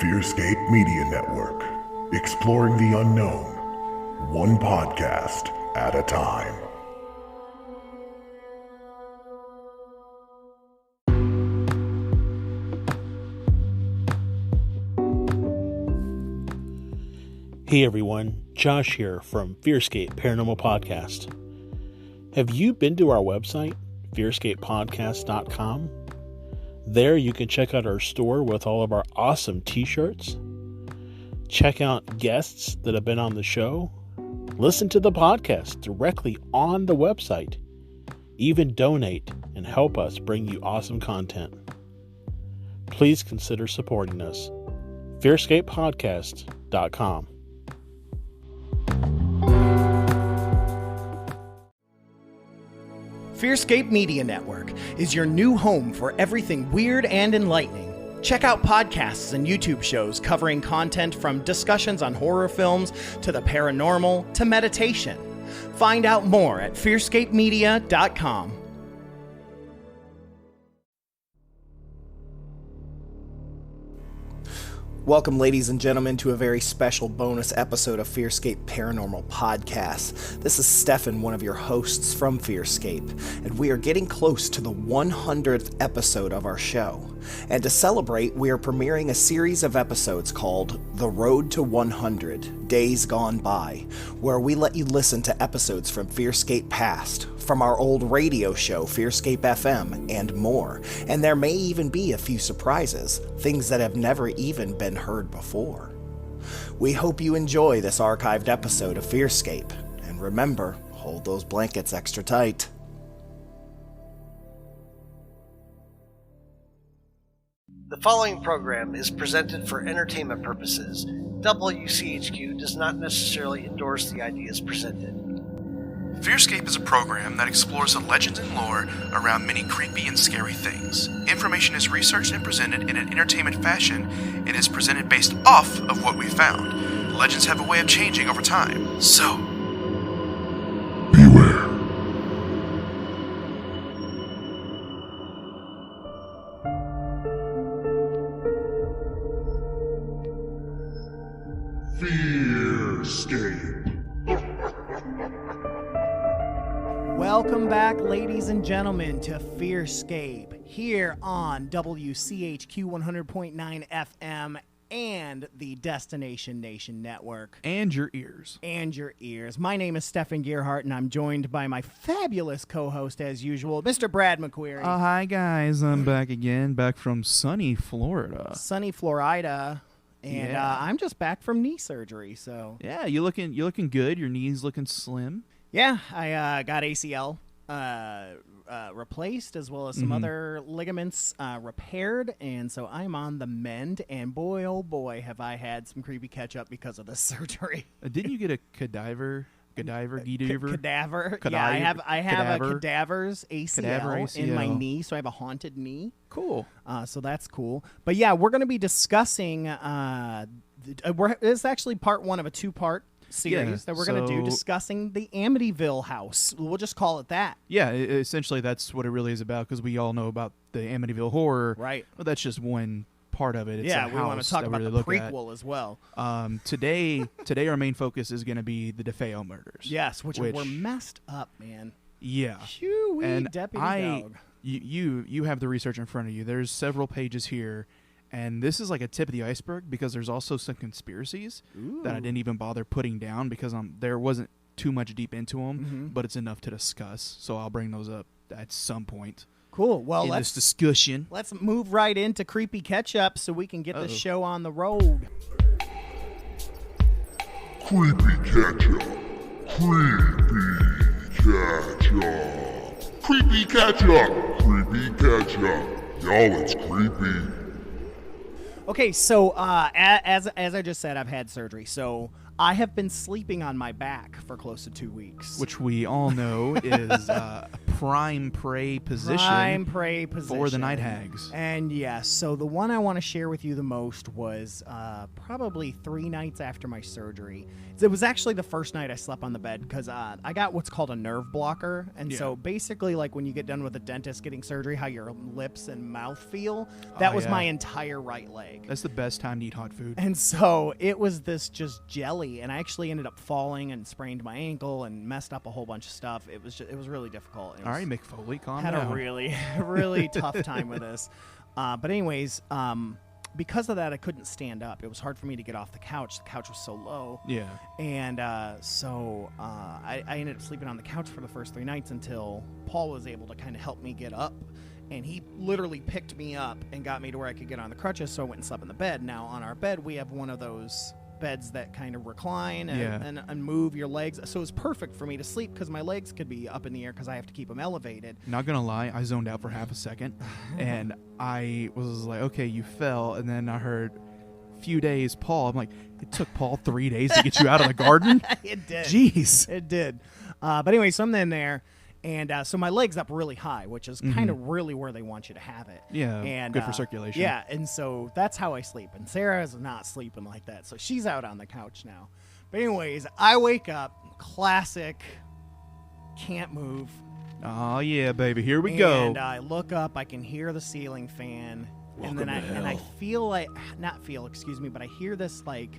FearScape Media Network, exploring the unknown, one podcast at a time. Hey everyone, Josh here from FearScape Paranormal Podcast. Have you been to our website, FearScapePodcast.com? There you can check out our store with all of our awesome t-shirts, check out guests that have been on the show, listen to the podcast directly on the website, even donate and help us bring you awesome content. Please consider supporting us. FearScapePodcast.com. FearScape Media Network is your new home for everything weird and enlightening. Check out podcasts and YouTube shows covering content from discussions on horror films to the paranormal to meditation. Find out more at FearScapeMedia.com. Welcome, ladies and gentlemen, to a very special bonus episode of FearScape Paranormal Podcast. This is Stefan, one of your hosts from FearScape, and we are getting close to the 100th episode of our show. And to celebrate, we are premiering a series of episodes called The Road to 100, Days Gone By, where we let you listen to episodes from FearScape Past, from our old radio show, FearScape FM, and more. And there may even be a few surprises, things that have never even been heard before. We hope you enjoy this archived episode of FearScape, and remember, hold those blankets extra tight. The following program is presented for entertainment purposes. WCHQ does not necessarily endorse the ideas presented. FearScape is a program that explores the legends and lore around many creepy and scary things. Information is researched and presented in an entertainment fashion and is presented based off of what we found. Legends have a way of changing over time, so beware. FearScape. Welcome back, ladies and gentlemen, to FearScape, here on WCHQ 100.9 FM and the Destination Nation Network. And your ears. And your ears. My name is Stefan Gearhart, and I'm joined by my fabulous co-host, as usual, Mr. Brad McQueary. Hi, guys. I'm back again, back from sunny Florida. Sunny Florida. And Yeah. I'm just back from knee surgery, so... Yeah, you're looking good. Your knee's looking slim. Yeah, I got ACL replaced, as well as some other ligaments repaired, and so I'm on the mend, and boy, oh boy, have I had some creepy catch-up because of this surgery. Didn't you get a cadaver? Cadaver. Cadaver. Yeah, I have Cadaver. a cadaver's ACL in my knee, so I have a haunted knee. Cool. So that's cool. But yeah, we're going to be discussing, it's actually part one of a two-part series that we're going to do, discussing the Amityville House. We'll just call it that. Yeah, essentially that's what it really is about, because we all know about the Amityville horror. Right. But that's just one part of it. It's yeah, a we want to house talk that about we the really look prequel as well. Today our main focus is going to be the DeFeo murders. Yes, which were messed up, man. Yeah. Phew-wee, And deputy dog. You have the research in front of you. There's several pages here, and this is like a tip of the iceberg, because there's also some conspiracies that I didn't even bother putting down because there wasn't too much deep into them, but it's enough to discuss. So I'll bring those up at some point. Cool. Well, in this discussion. Let's move right into creepy catch-up so we can get the show on the road. Creepy catch-up. Creepy catch-up. Creepy catch-up. Creepy catch-up. Y'all, it's creepy. Okay, so as I just said, I've had surgery, so I have been sleeping on my back for close to 2 weeks. Which we all know is prime prey position for the night hags. And yes, so the one I want to share with you the most was probably 3 nights after my surgery. It was actually the first night I slept on the bed because I got what's called a nerve blocker. And so basically, like when you get done with a dentist getting surgery, how your lips and mouth feel, that was my entire right leg. That's the best time to eat hot food. And so it was this just jelly, and I actually ended up falling and sprained my ankle and messed up a whole bunch of stuff. It was really difficult. All right, Mick Foley, calm down. Had a really tough time with this. But anyways, because of that, I couldn't stand up. It was hard for me to get off the couch. The couch was so low. Yeah. And so I ended up sleeping on the couch for the first 3 nights until Paul was able to kind of help me get up. And he literally picked me up and got me to where I could get on the crutches, so I went and slept in the bed. Now, on our bed, we have one of those beds that kind of recline and move your legs. So it was perfect for me to sleep because my legs could be up in the air because I have to keep them elevated. Not going to lie, I zoned out for half a second. And I was like, okay, you fell. And then I heard few days, Paul. I'm like, it took Paul 3 days to get you out of the garden? It did. Jeez. It did. But anyway, so I'm in there. And so my leg's up really high, which is kind of really where they want you to have it. Yeah, and, good for circulation. Yeah, and so that's how I sleep. And Sarah's not sleeping like that, so she's out on the couch now. But anyways, I wake up, classic, can't move. Oh, yeah, baby, here we go. And I look up, I can hear the ceiling fan. Welcome and then to hell. I feel like, but I hear this like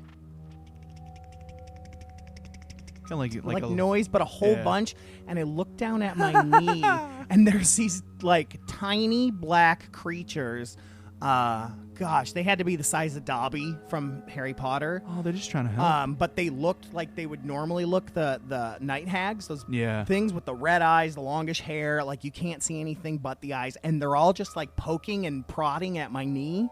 kind of like noise, but a whole bunch. And I look down at my knee, and there's these like tiny black creatures. Gosh, they had to be the size of Dobby from Harry Potter. Oh, they're just trying to help. But they looked like they would normally look, the night hags, those Yeah. things with the red eyes, the longish hair, like you can't see anything but the eyes, and they're all just like poking and prodding at my knee.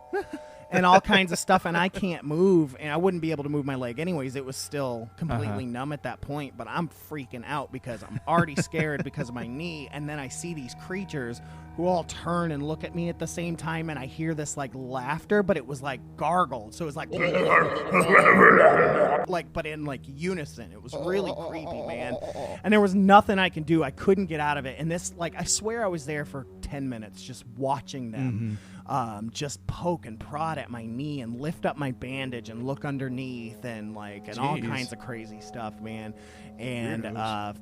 And all kinds of stuff, and I can't move, and I wouldn't be able to move my leg anyways. It was still completely numb at that point, but I'm freaking out because I'm already scared because of my knee, and then I see these creatures who all turn and look at me at the same time, and I hear this like laughter, but it was like gargled, so it was like but in like unison. It was really creepy, man. And there was nothing I can do. I couldn't get out of it, and this, like, I swear I was there for 10 minutes just watching them. Just poke and prod at my knee and lift up my bandage and look underneath and all kinds of crazy stuff, man. And I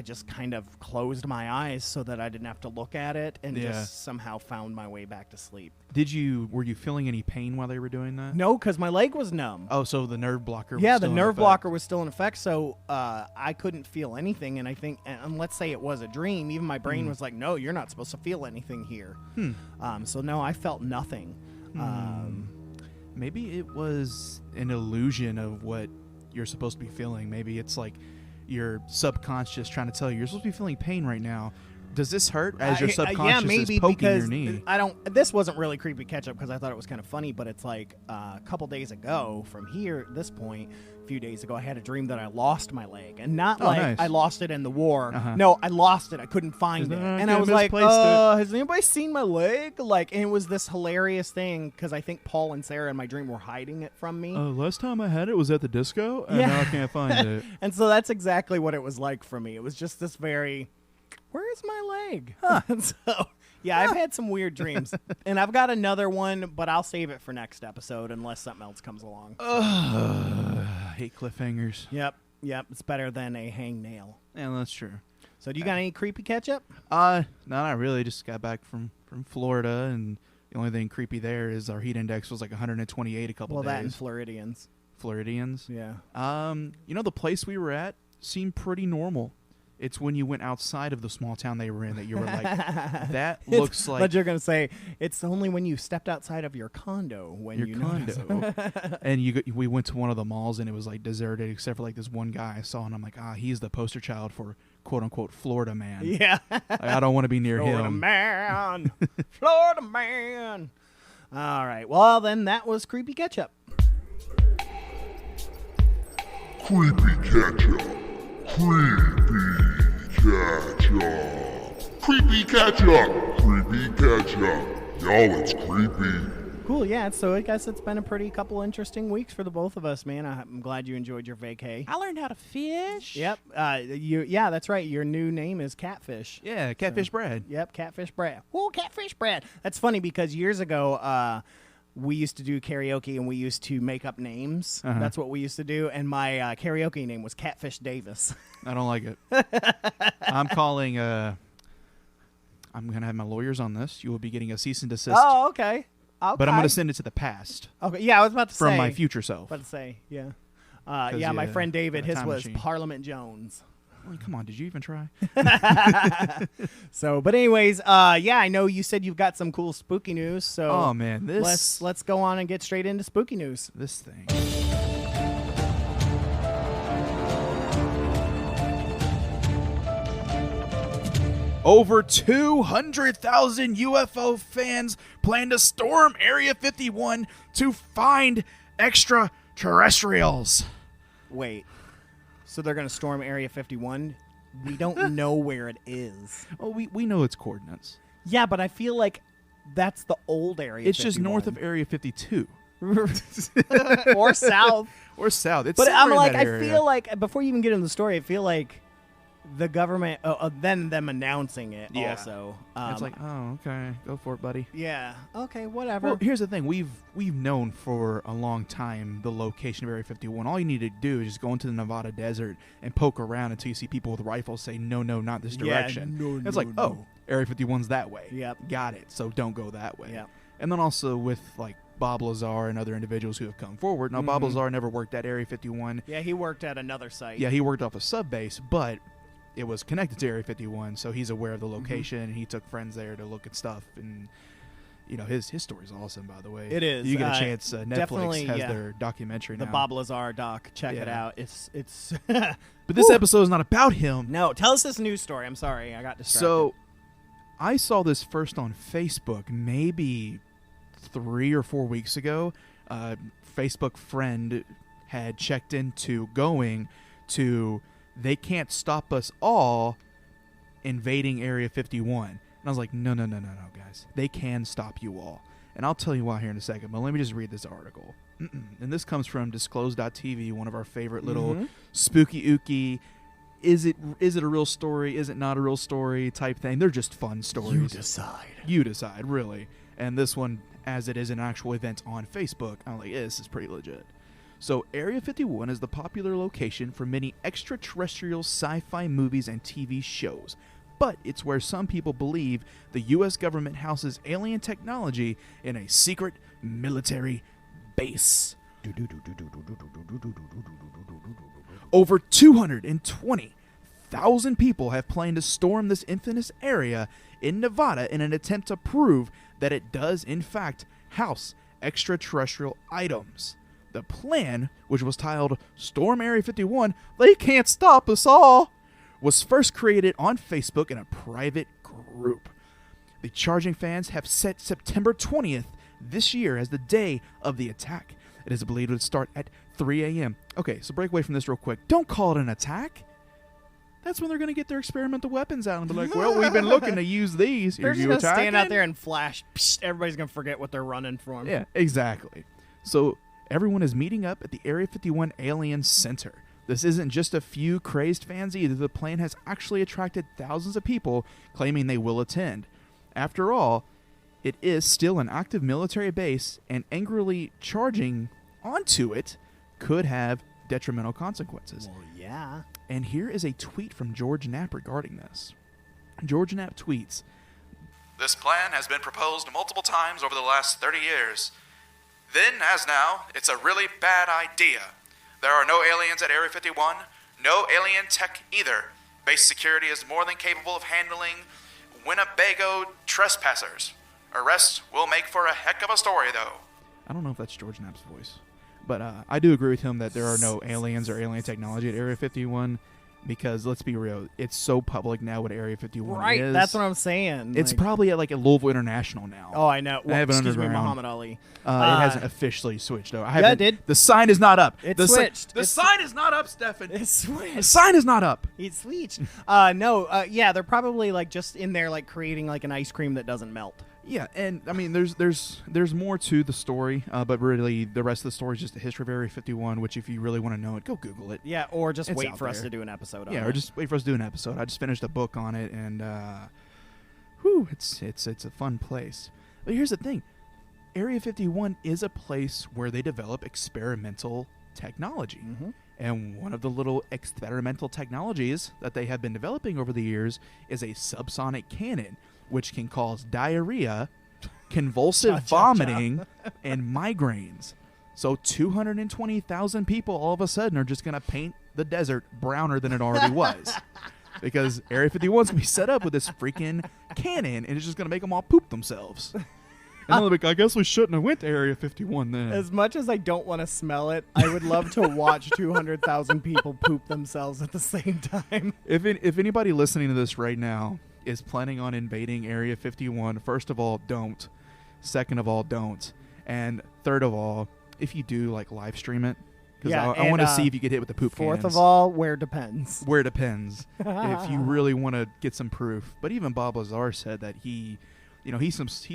just kind of closed my eyes so that I didn't have to look at it and just somehow found my way back to sleep. Were you feeling any pain while they were doing that? No, because my leg was numb. Oh, so the nerve blocker was Yeah, still the in nerve effect. blocker was still in effect, so I couldn't feel anything. And I think, and let's say it was a dream, even my brain was like, no, you're not supposed to feel anything here. So no, I felt nothing. Maybe it was an illusion of what you're supposed to be feeling. Maybe it's like your subconscious trying to tell you, you're supposed to be feeling pain right now. Does this hurt? As your subconscious is poking your knee. This wasn't really creepy catch-up because I thought it was kind of funny, but it's like a couple days ago from here, this point, a few days ago, I had a dream that I lost my leg. And not nice. I lost it in the war. No, I lost it. I couldn't find it. And I was like, has anybody seen my leg? And it was this hilarious thing because I think Paul and Sarah in my dream were hiding it from me. Last time I had it was at the disco, and now I can't find it. And so that's exactly what it was like for me. It was just this very... Where's my leg? So, yeah, I've had some weird dreams. And I've got another one, but I'll save it for next episode unless something else comes along. I hate cliffhangers. Yep. It's better than a hangnail. Yeah, that's true. So do you got any creepy catch-up? No, not really. Just got back from Florida, and the only thing creepy there is our heat index was like 128 a couple days. Well, that and Floridians. Floridians? Yeah. The place we were at seemed pretty normal. It's when you went outside of the small town they were in that you were like, that looks like... But you're going to say, it's only when you stepped outside of your condo when you noticed. And we went to one of the malls, and it was like deserted except for like this one guy I saw, and I'm like, he's the poster child for quote-unquote Florida man. Yeah. I don't want to be near Florida him. Man. Florida man. All right. Well, then that was Creepy Ketchup. Creepy Ketchup. Creepy Ketchup. Creepy Ketchup. Y'all, it's creepy. Cool, yeah. So I guess it's been a pretty couple interesting weeks for the both of us, man. I'm glad you enjoyed your vacay. I learned how to fish. Yep. Yeah, that's right. Your new name is Catfish. Yeah, Catfish Brad. Yep, Catfish Brad. Oh, Catfish Brad. That's funny because years ago, we used to do karaoke and we used to make up names. Uh-huh. That's what we used to do. And my karaoke name was Catfish Davis. I don't like it. I'm calling. I'm gonna have my lawyers on this. You will be getting a cease and desist. Oh, okay. But I'm going to send it to the past. Okay, yeah, I was about to say. From my future self. About to say, yeah. My friend David, his was machine. Parliament Jones. Well, come on, did you even try? So, but anyways, I know you said you've got some cool spooky news. So, oh man, this. Let's go on and get straight into spooky news. This thing. Over 200,000 UFO fans plan to storm Area 51 to find extraterrestrials. Wait, so they're going to storm Area 51? We don't know where it is. Oh, we know its coordinates. Yeah, but I feel like that's the old Area 51. It's just north of Area 52. Or south. Or south. It's but I'm somewhere like, in that I area. feel like, before you even get into the story, I feel like the government, then them announcing it also. It's like, oh, okay, go for it, buddy. Yeah, okay, whatever. Well, here's the thing. We've known for a long time the location of Area 51. All you need to do is just go into the Nevada desert and poke around until you see people with rifles say, no, not this direction. No, it's like, oh, Area 51's that way. Yep. Got it. So don't go that way. Yep. And then also with, like, Bob Lazar and other individuals who have come forward. Now, Bob Lazar never worked at Area 51. Yeah, he worked at another site. Yeah, he worked off a sub base, but it was connected to Area 51, so he's aware of the location, and he took friends there to look at stuff, and his story's awesome, by the way. It is. You get a chance. Netflix has yeah. their documentary now. The Bob Lazar doc. Check it out. It's. But this episode is not about him. No, tell us this news story. I'm sorry, I got distracted. So, I saw this first on Facebook maybe 3 or 4 weeks ago. Facebook friend had checked into going to They Can't Stop Us All invading Area 51. And I was like, no, guys. They can stop you all. And I'll tell you why here in a second, but let me just read this article. And this comes from Disclose.tv, one of our favorite little spooky ooky, is it a real story, is it not a real story type thing. They're just fun stories. You decide, really. And this one, as it is an actual event on Facebook, I'm like, this is pretty legit. So, Area 51 is the popular location for many extraterrestrial sci-fi movies and TV shows. But it's where some people believe the U.S. government houses alien technology in a secret military base. Over 220,000 people have planned to storm this infamous area in Nevada in an attempt to prove that it does, in fact, house extraterrestrial items. The plan, which was titled Storm Area 51, They Can't Stop Us All, was first created on Facebook in a private group. The charging fans have set September 20th this year as the day of the attack. It is believed it would start at 3 a.m. Okay, so break away from this real quick. Don't call it an attack. That's when they're going to get their experimental weapons out and be like, well, we've been looking to use these. They're just going to stand out there and flash. Psh, everybody's going to forget what they're running from. Yeah, exactly. So everyone is meeting up at the Area 51 Alien Center. This isn't just a few crazed fans either. The plan has actually attracted thousands of people claiming they will attend. After all, it is still an active military base, and angrily charging onto it could have detrimental consequences. Well, yeah. And here is a tweet from George Knapp regarding this. George Knapp tweets, "This plan has been proposed multiple times over the last 30 years. Then, as now, it's a really bad idea. There are no aliens at Area 51, no alien tech either. Base security is more than capable of handling Winnebago trespassers. Arrests will make for a heck of a story, though." I don't know if that's George Knapp's voice, but I do agree with him that there are no aliens or alien technology at Area 51 because, let's be real, it's so public now what Area 51 right, is. That's what I'm saying. It's probably at like a Louisville International now. Oh, I know. They have an Excuse me, underground. Muhammad Ali. It hasn't officially switched, though. It did. The sign is not up. It the switched. The sign is not up, Stefan. It switched. The sign is not up. It switched. Yeah, they're probably like just in there like creating like an ice cream that doesn't melt. Yeah, and I mean, there's more to the story, but really the rest of the story is just the history of Area 51. Which, if you really want to know it, go Google it. Yeah, or just It's wait out for us there. to do an episode on it. Yeah, or just wait for us to do an episode. I just finished a book on it, and it's a fun place. But here's the thing: Area 51 is a place where they develop experimental technology. Mm-hmm. And one of the little experimental technologies that they have been developing over the years is a subsonic cannon, which can cause diarrhea, convulsive vomiting, and migraines. So 220,000 people all of a sudden are just going to paint the desert browner than it already was. Because Area 51 is going to be set up with this freaking cannon, and it's just going to make them all poop themselves. And they'll be like, I guess we shouldn't have went to Area 51 then. As much as I don't want to smell it, I would love to watch 200,000 people poop themselves at the same time. If anybody listening to this right now is planning on invading Area 51, first of all, don't. Second of all, don't. And third of all, if you do, like, live stream it. Because I want to see if you get hit with the poop Fourth cans. of all, where depends. Where depends. If you really want to get some proof. But even Bob Lazar said that he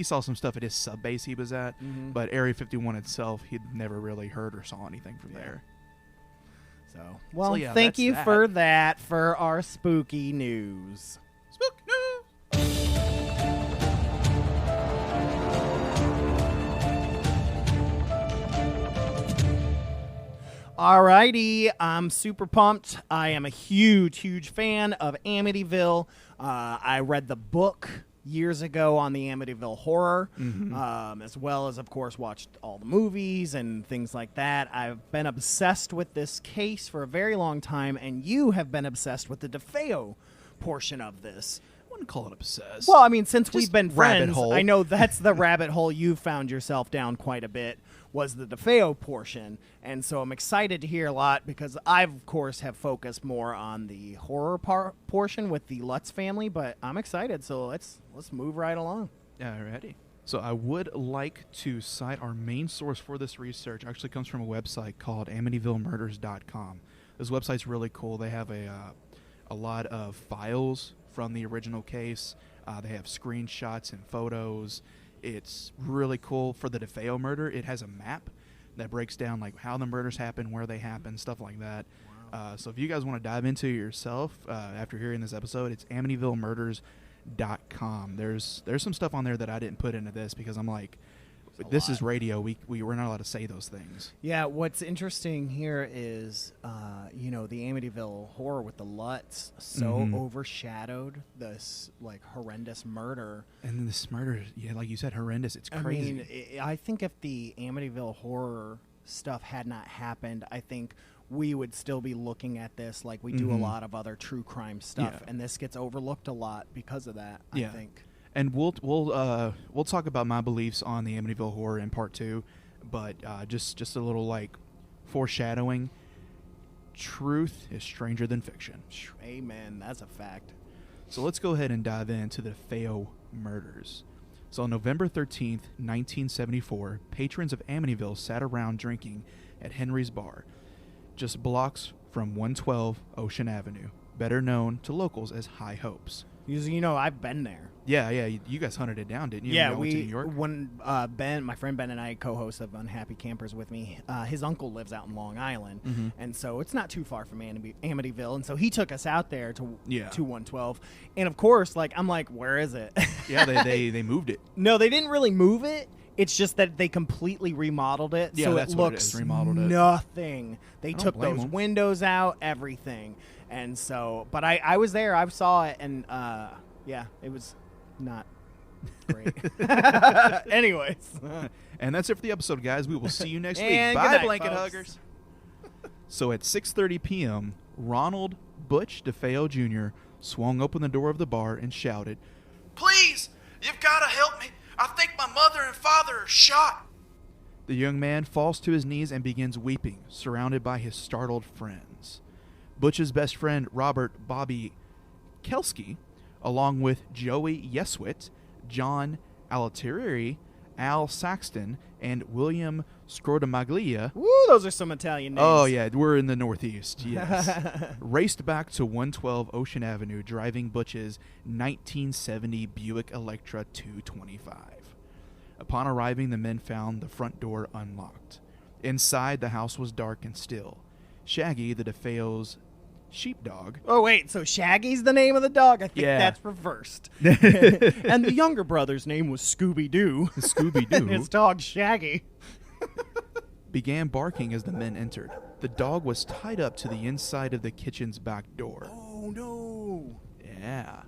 saw some stuff at his sub base he was at, but Area 51 itself, he'd never really heard or saw anything from there. So, well, yeah, thank that's you that. for that, for our spooky news. Spook news! Alrighty, I'm super pumped. I am a huge fan of Amityville. I read the book years ago on the Amityville horror, as well as, of course, watched all the movies and things like that. I've been obsessed with this case for a very long time, and you have been obsessed with the DeFeo portion of this. I wouldn't call it obsessed. Well, I mean, since Just we've been rabbit friends, hole. I know that's the rabbit hole you've found yourself down quite a bit, was the DeFeo portion. And so I'm excited to hear a lot because I, of course, have focused more on the horror portion with the Lutz family, but I'm excited, so let's move right along. Alrighty. So I would like to cite our main source for this research. Actually comes from a website called AmityvilleMurders.com. This website's really cool. They have a lot of files from the original case. They have screenshots and photos. It's really cool. For the DeFeo murder, it has a map that breaks down like how the murders happen, where they happen, stuff like that. Wow. So if you guys want to dive into it yourself after hearing this episode, it's AmityvilleMurders.com. There's some stuff on there that I didn't put into this because I'm like, this is radio. We're not allowed to say those things. Yeah, what's interesting here is, the Amityville horror with the Lutz so overshadowed this like horrendous murder. And this murder, yeah, like you said, horrendous. It's crazy. I mean, I think if the Amityville horror stuff had not happened, I think we would still be looking at this like we do a lot of other true crime stuff, and this gets overlooked a lot because of that. I think. And we'll talk about my beliefs on the Amityville horror in part 2, but just a little like foreshadowing. Truth is stranger than fiction. Amen. That's a fact. So let's go ahead and dive into the DeFeo murders. So on November 13th, 1974, patrons of Amityville sat around drinking at Henry's Bar, just blocks from 112 Ocean Avenue, better known to locals as High Hopes. I've been there. Yeah, you guys hunted it down, didn't you? Yeah, went to New York? When Ben, my friend Ben, and I co-host of Unhappy Campers with me, his uncle lives out in Long Island, and so it's not too far from Amityville, and so he took us out there to 112, and of course, I'm like, where is it? Yeah, they moved it. No, they didn't really move it. It's just that they completely remodeled it, Yeah, so that's it what it looks is, remodeled it. nothing. They don't took blame those them. windows out, everything, and so. But I was there. I saw it, and it was not great. Anyways, And that's it for the episode, guys. We will see you next week. And Bye, good night, blanket folks. huggers. So at 6:30 p.m., Ronald Butch DeFeo Jr. swung open the door of the bar and shouted, Please, you've got to help me. I think my mother and father are shot. The young man falls to his knees and begins weeping, surrounded by his startled friends. Butch's best friend, Robert Bobby Kelsky, along with Joey Yeswit, John Alatiriri, Al Saxton and William Scrotamaglia. Woo, those are some Italian names. Oh, yeah, we're in the Northeast, yes. Raced back to 112 Ocean Avenue, driving Butch's 1970 Buick Electra 225. Upon arriving, the men found the front door unlocked. Inside, the house was dark and still. Shaggy, the DeFeo's sheepdog. Oh, wait, so Shaggy's the name of the dog? I think that's reversed. And the younger brother's name was Scooby-Doo. Scooby-Doo. And his dog, Shaggy. Began barking as the men entered. The dog was tied up to the inside of the kitchen's back door. Oh, no. Yeah.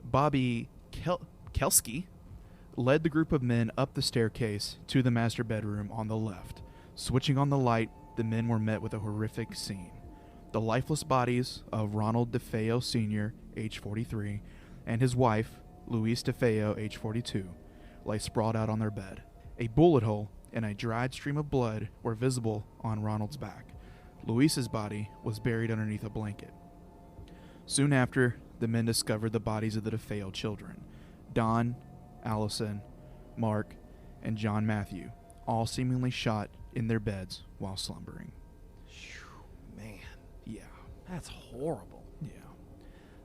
Bobby Kelsky led the group of men up the staircase to the master bedroom on the left. Switching on the light, the men were met with a horrific scene. The lifeless bodies of Ronald DeFeo Sr., age 43, and his wife, Louise DeFeo, age 42, lay sprawled out on their bed. A bullet hole and a dried stream of blood were visible on Ronald's back. Louise's body was buried underneath a blanket. Soon after, the men discovered the bodies of the DeFeo children, Don, Allison, Mark, and John Matthew, all seemingly shot in their beds while slumbering. Man, Yeah. that's horrible. Yeah.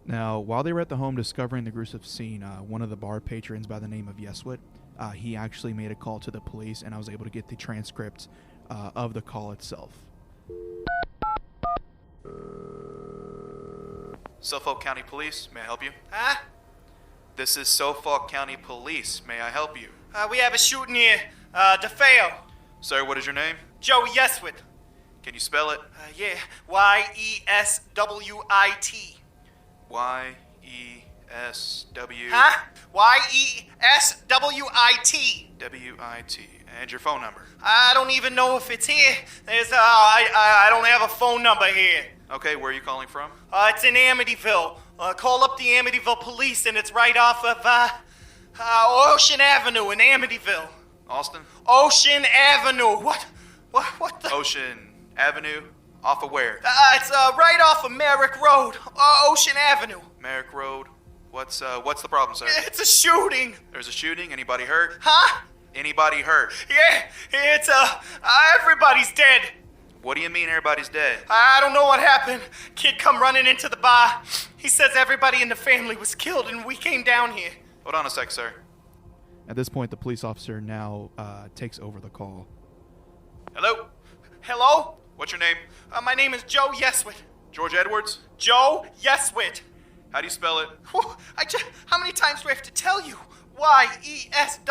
Now, while they were at the home discovering the gruesome scene, one of the bar patrons by the name of Yeswit, he actually made a call to the police, and I was able to get the transcript of the call itself. Suffolk County Police, may I help you? Huh? This is Suffolk County Police. May I help you? We have a shooting here. DeFeo. Sir, what is your name? Joey Yeswit. Can you spell it? Yeah. Y-E-S-W-I-T. Y-E-S-W... Huh? Y-E-S-W-I-T. W-I-T. And your phone number? I don't even know if it's here. I don't have a phone number here. Okay, where are you calling from? It's in Amityville. Call up the Amityville police, and it's right off of Ocean Avenue in Amityville. Austin? Ocean Avenue. What the? Ocean Avenue? Off of where? It's right off of Merrick Road. Ocean Avenue. Merrick Road. What's the problem, sir? It's a shooting. There's a shooting? Anybody hurt? Huh? Anybody hurt? Yeah, it's everybody's dead. What do you mean everybody's dead? I don't know what happened. Kid come running into the bar. He says everybody in the family was killed and we came down here. Hold on a sec, sir. At this point, the police officer now takes over the call. Hello? Hello? What's your name? My name is Joe Yeswit. George Edwards? Joe Yeswit. How do you spell it? How many times do I have to tell you? Y-E-S-W-I-T.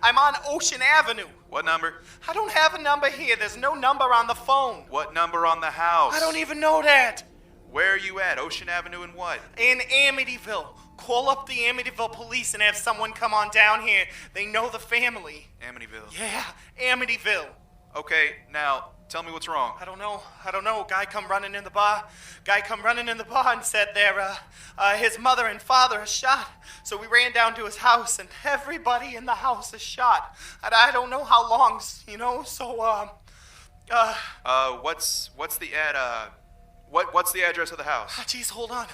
I'm on Ocean Avenue. What number? I don't have a number here. There's no number on the phone. What number on the house? I don't even know that. Where are you at? Ocean Avenue and what? In Amityville. Call up the Amityville police and have someone come on down here. They know the family. Amityville. Yeah, Amityville. Okay, now, tell me what's wrong. I don't know. Guy come running in the bar and said his mother and father are shot. So we ran down to his house and everybody in the house is shot. And I don't know how long, so, what's the address of the house? Jeez, hold on.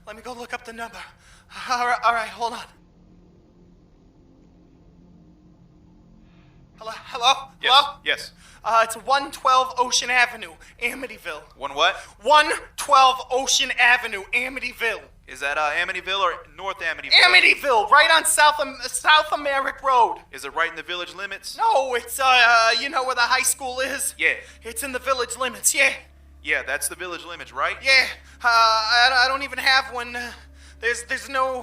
Let me go look up the number. All right, hold on. Hello? Yes. It's 112 Ocean Avenue, Amityville. One what? 112 Ocean Avenue, Amityville. Is that Amityville or North Amityville? Amityville, right on South Merrick Road. Is it right in the village limits? No, it's, you know where the high school is? Yeah. It's in the village limits, yeah. Yeah, that's the village limits, right? Yeah. I don't even have one. There's no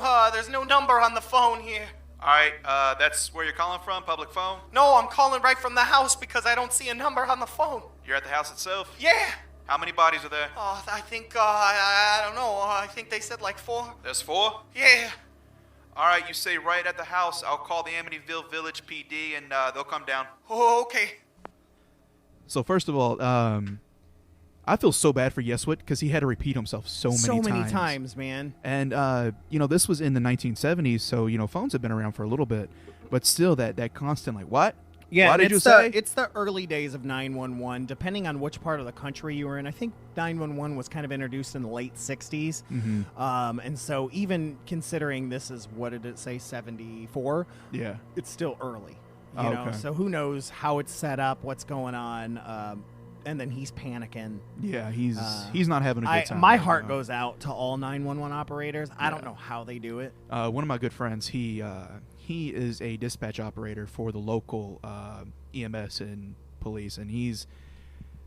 number on the phone here. All right, that's where you're calling from, public phone? No, I'm calling right from the house because I don't see a number on the phone. You're at the house itself? Yeah. How many bodies are there? I think, I don't know. I think they said like 4. There's 4? Yeah. All right, you say right at the house. I'll call the Amityville Village PD and they'll come down. Oh, okay. So first of all, I feel so bad for Yeswit because he had to repeat himself so many times, man. And, this was in the 1970s, so, phones have been around for a little bit. But still, that constant, like, what? Yeah, Why and did you it's say? it's the early days of 911, depending on which part of the country you were in. I think 911 was kind of introduced in the late 60s. And so even considering this is, what did it say, 74? Yeah. It's still early. You Oh, know, okay. so who knows how it's set up, what's going on. And then he's panicking. Yeah, he's not having a good time. My right heart now. goes out to all 911 operators. I don't know how they do it. One of my good friends, he is a dispatch operator for the local EMS and police, and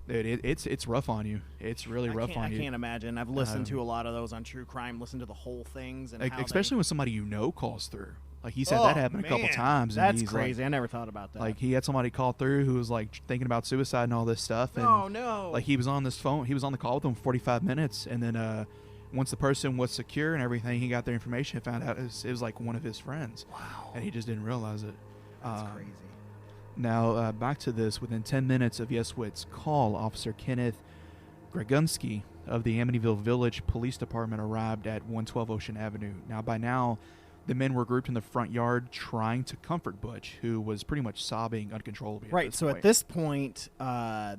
it's rough on you. It's really rough on you. I can't imagine. I've listened to a lot of those on true crime. Listened to the whole things, and how especially when somebody calls through. Like he said, that happened a couple times. And That's he's crazy. Like, I never thought about that. like he had somebody call through who was like thinking about suicide and all this stuff. And oh no! like he was on this phone. He was on the call with them for 45 minutes, and then once the person was secure and everything, he got their information and found out it was like one of his friends. Wow! And he just didn't realize it. That's crazy. Now back to this. Within 10 minutes of Yeswit's call, Officer Kenneth Gregunski of the Amityville Village Police Department arrived at 112 Ocean Avenue. Now by now, the men were grouped in the front yard trying to comfort Butch, who was pretty much sobbing uncontrollably. Right, so at this point,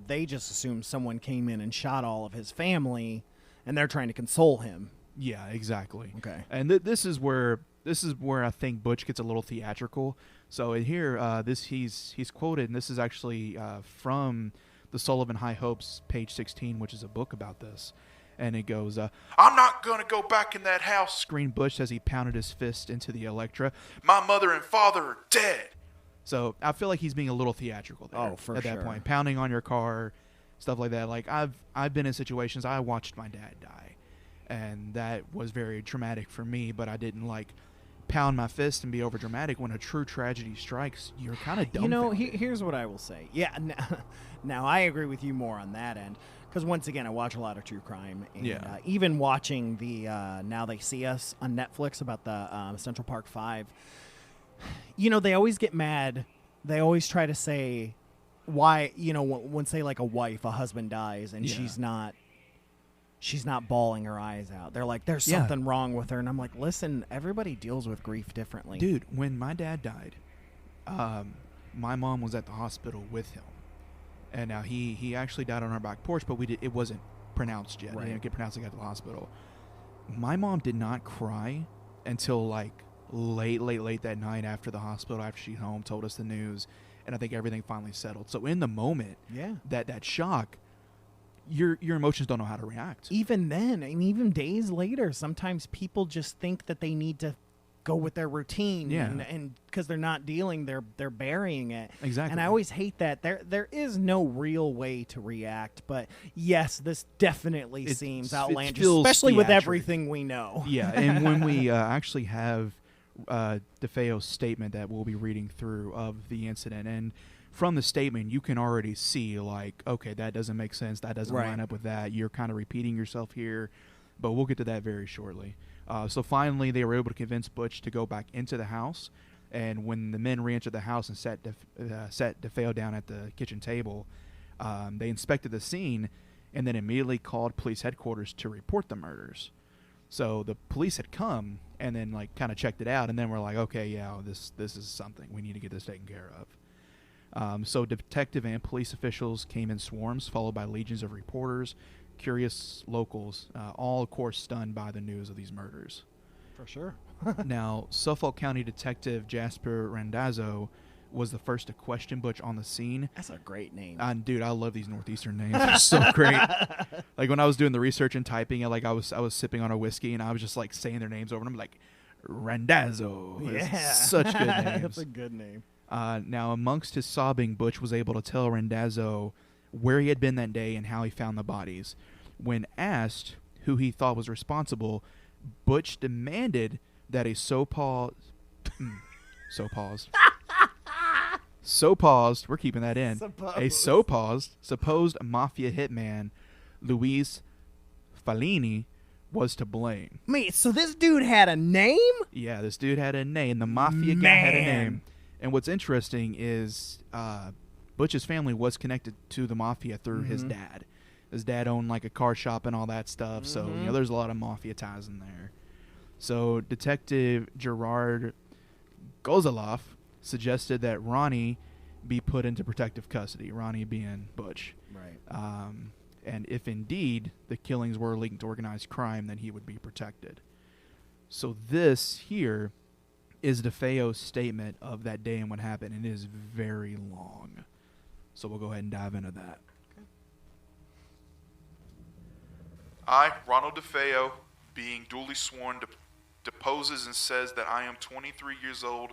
they just assumed someone came in and shot all of his family, and they're trying to console him. Yeah, exactly. Okay. And this is where I think Butch gets a little theatrical. So in here, he's quoted, and this is actually from the Sullivan High Hopes, page 16, which is a book about this. And it goes, I'm not going to go back in that house. screamed Butch as he pounded his fist into the Electra. My mother and father are dead. So I feel like he's being a little theatrical there. Oh, for at sure. that point, pounding on your car, stuff like that. Like I've been in situations. I watched my dad die, and that was very traumatic for me. But I didn't like pound my fist and be over dramatic. When a true tragedy strikes, you're kind of dumbfounded. You know, here's what I will say. Yeah, now I agree with you more on that end. Because once again, I watch a lot of true crime. And, even watching the Now They See Us on Netflix about the Central Park 5, you know, they always get mad. They always try to say why, you know, when say like a husband dies and she's not bawling her eyes out. They're like, there's something wrong with her. And I'm like, listen, everybody deals with grief differently. Dude, when my dad died, my mom was at the hospital with him. And now he actually died on our back porch, but it wasn't pronounced yet. Right. It didn't get pronounced until he got to the hospital. My mom did not cry until like late that night after the hospital, after she home, told us the news, and I think everything finally settled. So in the moment, that shock, your emotions don't know how to react. Even then, I mean, even days later, sometimes people just think that they need to go with their routine, and because they're not dealing, they're burying it. Exactly. And I always hate that. There is no real way to react, but yes, this definitely seems outlandish, especially with everything we know. Yeah, and when we actually have DeFeo's statement that we'll be reading through of the incident, and from the statement you can already see like, okay, that doesn't make sense, that doesn't line up with that, you're kind of repeating yourself here, but we'll get to that very shortly. So finally, they were able to convince Butch to go back into the house. And when the men re-entered the house and sat DeFeo down at the kitchen table, they inspected the scene and then immediately called police headquarters to report the murders. So the police had come and then like kind of checked it out, and then we're like, okay, yeah, this is something. We need to get this taken care of. So detective and police officials came in swarms, followed by legions of reporters, curious locals, all of course stunned by the news of these murders. For sure. Now, Suffolk County Detective Jasper Randazzo was the first to question Butch on the scene. That's a great name. Dude, I love these Northeastern names. They're so great. Like when I was doing the research and typing it, like I was sipping on a whiskey and I was just like saying their names over and I'm like, Randazzo. Yeah. Such good names. That's a good name. Now, amongst his sobbing, Butch was able to tell Randazzo where he had been that day and how he found the bodies. When asked who he thought was responsible, Butch demanded that a supposed we're keeping that in. A supposed mafia hitman, Luis Fellini, was to blame. Mate, so this dude had a name? Yeah, this dude had a name. The mafia guy had a name. And what's interesting is Butch's family was connected to the mafia through his dad. His dad owned like a car shop and all that stuff. So, you know, there's a lot of mafia ties in there. So Detective Gerard Gozaloff suggested that Ronnie be put into protective custody, Ronnie being Butch. Right. And if indeed the killings were linked to organized crime, then he would be protected. So this here is DeFeo's statement of that day and what happened, and it is very long. So we'll go ahead and dive into that. I, Ronald DeFeo, being duly sworn, deposes and says that I am 23 years old,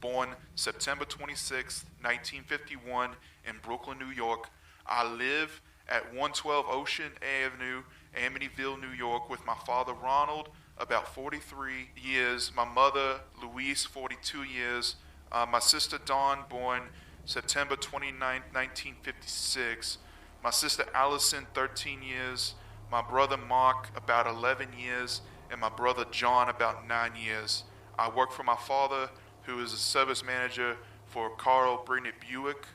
born September 26, 1951, in Brooklyn, New York. I live at 112 Ocean Avenue, Amityville, New York, with my father, Ronald, about 43 years, my mother, Louise, 42 years, my sister, Dawn, born September 29, 1956, my sister, Allison, 13 years, my brother, Mark, about 11 years, and my brother, John, about 9 years. I work for my father, who is a service manager for Carl Brignett Buick.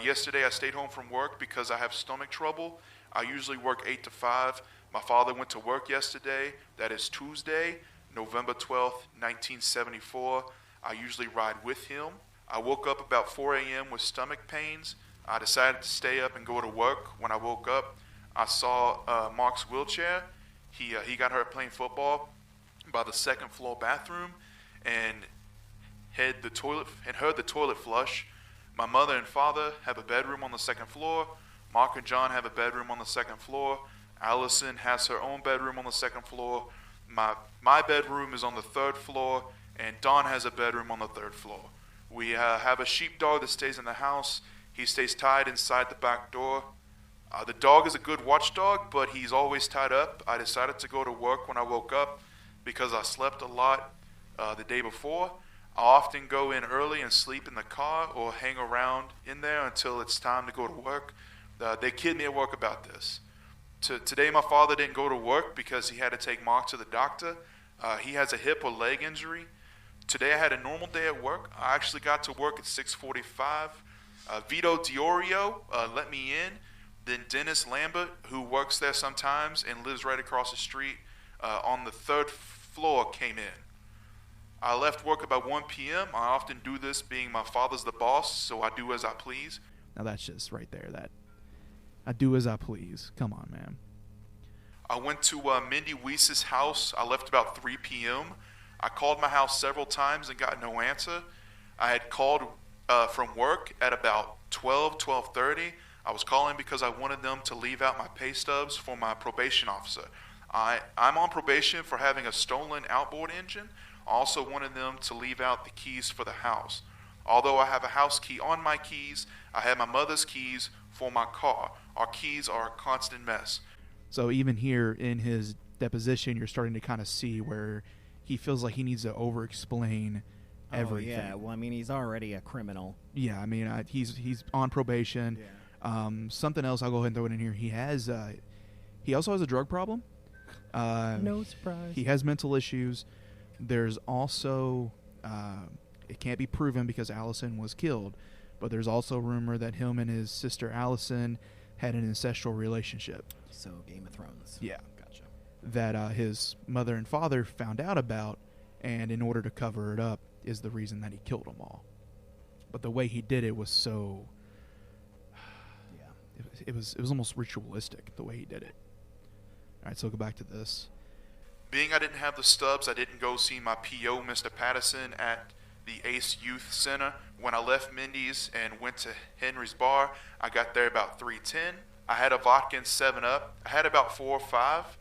Yesterday, I stayed home from work because I have stomach trouble. I usually work 8 to 5. My father went to work yesterday. That is Tuesday, November 12th, 1974. I usually ride with him. I woke up about 4 a.m. with stomach pains. I decided to stay up and go to work. When I woke up, I saw Mark's wheelchair. He got hurt playing football by the second floor bathroom and heard the toilet flush. My mother and father have a bedroom on the second floor. Mark and John have a bedroom on the second floor. Allison has her own bedroom on the second floor. My bedroom is on the third floor, and Dawn has a bedroom on the third floor. We have a sheepdog that stays in the house. He stays tied inside the back door. The dog is a good watchdog, but he's always tied up. I decided to go to work when I woke up because I slept a lot the day before. I often go in early and sleep in the car or hang around in there until it's time to go to work. They kid me at work about this. Today my father didn't go to work because he had to take Mark to the doctor. He has a hip or leg injury. Today I had a normal day at work. I actually got to work at 6:45. Vito Diorio let me in. Then Dennis Lambert, who works there sometimes and lives right across the street on the third floor, came in. I left work about 1 p.m. I often do this being my father's the boss, so I do as I please. Now that's just right there, that I do as I please. Come on, man. I went to Mindy Weiss's house. I left about 3 p.m. I called my house several times and got no answer. I had called from work at about 12:30. I was calling because I wanted them to leave out my pay stubs for my probation officer. I'm on probation for having a stolen outboard engine. I also wanted them to leave out the keys for the house. Although I have a house key on my keys, I have my mother's keys for my car. Our keys are a constant mess. So even here in his deposition, you're starting to kind of see where he feels like he needs to over-explain everything. Yeah, well, I mean, he's already a criminal. Yeah, I mean, he's on probation. Yeah. Something else I'll go ahead and throw it in here. He also has a drug problem. No surprise. He has mental issues. There's also, it can't be proven because Allison was killed, but there's also rumor that him and his sister Allison had an incestual relationship. So Game of Thrones. Yeah. Gotcha. That his mother and father found out about, and in order to cover it up is the reason that he killed them all. But the way he did it was so... yeah. It was almost ritualistic, the way he did it. All right, so go back to this. Being I didn't have the stubs, I didn't go see my P.O., Mr. Patterson, at the Ace Youth Center. When I left Mindy's and went to Henry's Bar, I got there about 3:10. I had a vodka and 7-Up. I had about 4 or 5.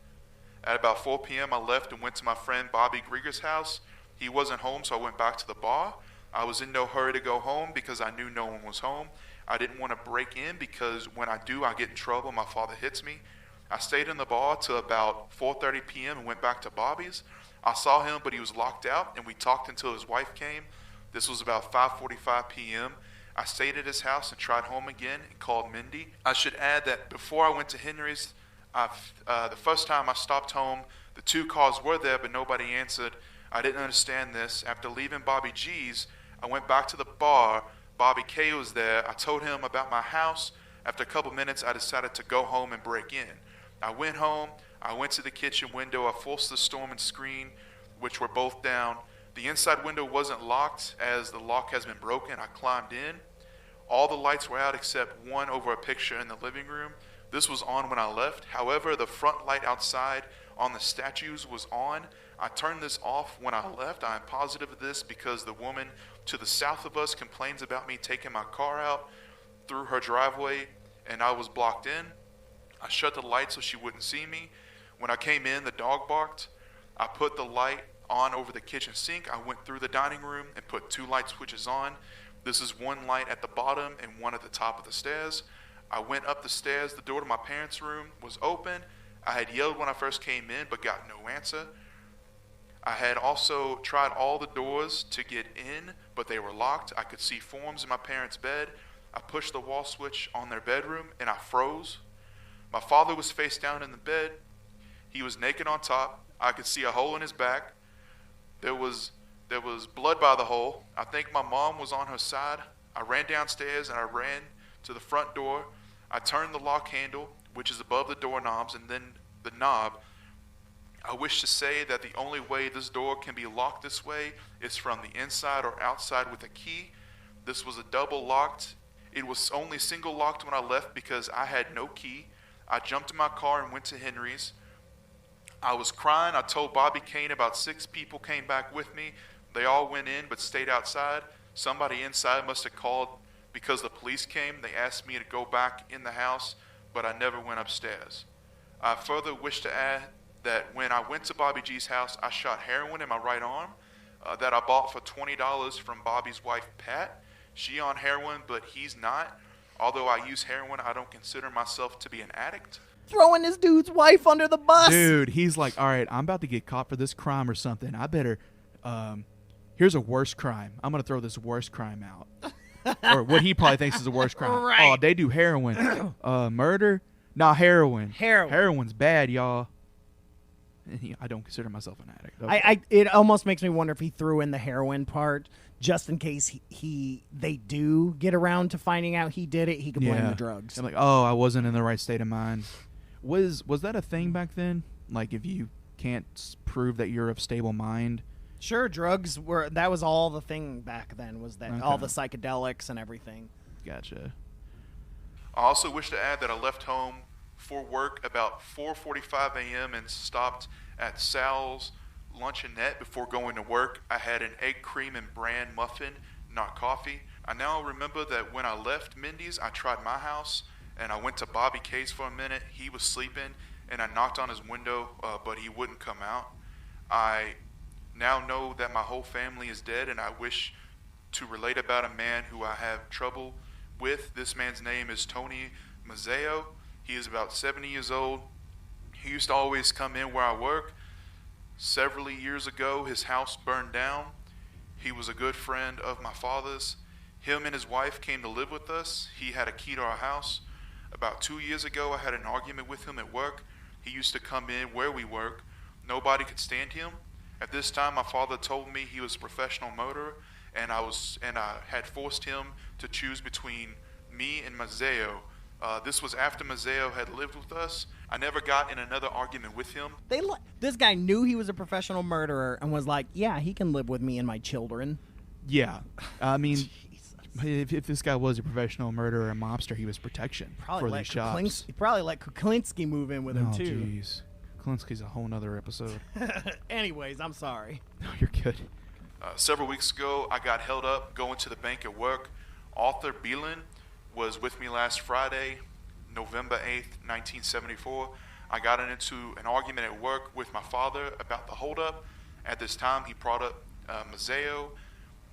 At about 4 p.m., I left and went to my friend Bobby Grieger's house. He wasn't home, so I went back to the bar. I was in no hurry to go home because I knew no one was home. I didn't want to break in because when I do, I get in trouble. My father hits me. I stayed in the bar till about 4:30 p.m. and went back to Bobby's. I saw him, but he was locked out, and we talked until his wife came. This was about 5:45 p.m. I stayed at his house and tried home again and called Mindy. I should add that before I went to Henry's, the first time I stopped home, the 2 cars were there, but nobody answered. I didn't understand this. After leaving Bobby G's, I went back to the bar. Bobby K was there. I told him about my house. After a couple minutes, I decided to go home and break in. I went home. I went to the kitchen window. I forced the storm and screen, which were both down. The inside window wasn't locked as the lock has been broken. I climbed in. All the lights were out except one over a picture in the living room. This was on when I left. However, the front light outside on the statues was on. I turned this off when I left. I am positive of this because the woman to the south of us complains about me taking my car out through her driveway, and I was blocked in. I shut the light so she wouldn't see me. When I came in, the dog barked. I put the light on over the kitchen sink. I went through the dining room and put 2 light switches on. This is one light at the bottom and one at the top of the stairs. I went up the stairs. The door to my parents' room was open. I had yelled when I first came in, but got no answer. I had also tried all the doors to get in, but they were locked. I could see forms in my parents' bed. I pushed the wall switch on their bedroom, and I froze. My father was face down in the bed. He was naked on top. I could see a hole in his back. There was blood by the hole. I think my mom was on her side. I ran downstairs, and I ran to the front door. I turned the lock handle, which is above the doorknobs, and then the knob. I wish to say that the only way this door can be locked this way is from the inside or outside with a key. This was a double locked. It was only single locked when I left because I had no key. I jumped in my car and went to Henry's. I was crying. I told Bobby Kane about 6 people came back with me. They all went in but stayed outside. Somebody inside must have called because the police came. They asked me to go back in the house, but I never went upstairs. I further wish to add that when I went to Bobby G's house, I shot heroin in my right arm that I bought for $20 from Bobby's wife, Pat. She on heroin, but he's not. Although I use heroin, I don't consider myself to be an addict. Throwing this dude's wife under the bus. Dude, he's like, all right, I'm about to get caught for this crime or something. I better, here's a worse crime. I'm going to throw this worst crime out. Or what he probably thinks is the worst crime. Right. Oh, they do heroin. Murder? Nah, heroin. Heroin's bad, y'all. I don't consider myself an addict. Okay. It almost makes me wonder if he threw in the heroin part just in case they do get around to finding out he did it. He could blame the drugs. I'm like, oh, I wasn't in the right state of mind. Was that a thing back then? Like, if you can't prove that you're of stable mind? Sure, drugs were. That was all the thing back then. Was that all the psychedelics and everything? Gotcha. I also wish to add that I left home for work about 4:45 a.m. and stopped at Sal's Luncheonette before going to work. I had an egg cream and bran muffin, not coffee. I now remember that when I left Mindy's, I tried my house, and I went to Bobby K's for a minute. He was sleeping, and I knocked on his window, but he wouldn't come out. I now know that my whole family is dead, and I wish to relate about a man who I have trouble with. This man's name is Tony Mazzeo. He is about 70 years old. He used to always come in where I work. Several years ago, his house burned down. He was a good friend of my father's. Him and his wife came to live with us. He had a key to our house. About 2 years ago, I had an argument with him at work. He used to come in where we work. Nobody could stand him. At this time, my father told me he was a professional murderer, and I had forced him to choose between me and Mazzeo. This was after Mazzeo had lived with us. I never got in another argument with him. This guy knew he was a professional murderer and was like, yeah, he can live with me and my children. Yeah. I mean, if this guy was a professional murderer and mobster, he was protection for these shops. He probably let Kuklinski move in with him, too. Oh, jeez. Kuklinski's a whole nother episode. Anyways, I'm sorry. No, you're good. Several weeks ago, I got held up going to the bank at work. Arthur Beelan was with me last Friday, November 8th, 1974. I got into an argument at work with my father about the holdup. At this time, he brought up Mazzeo.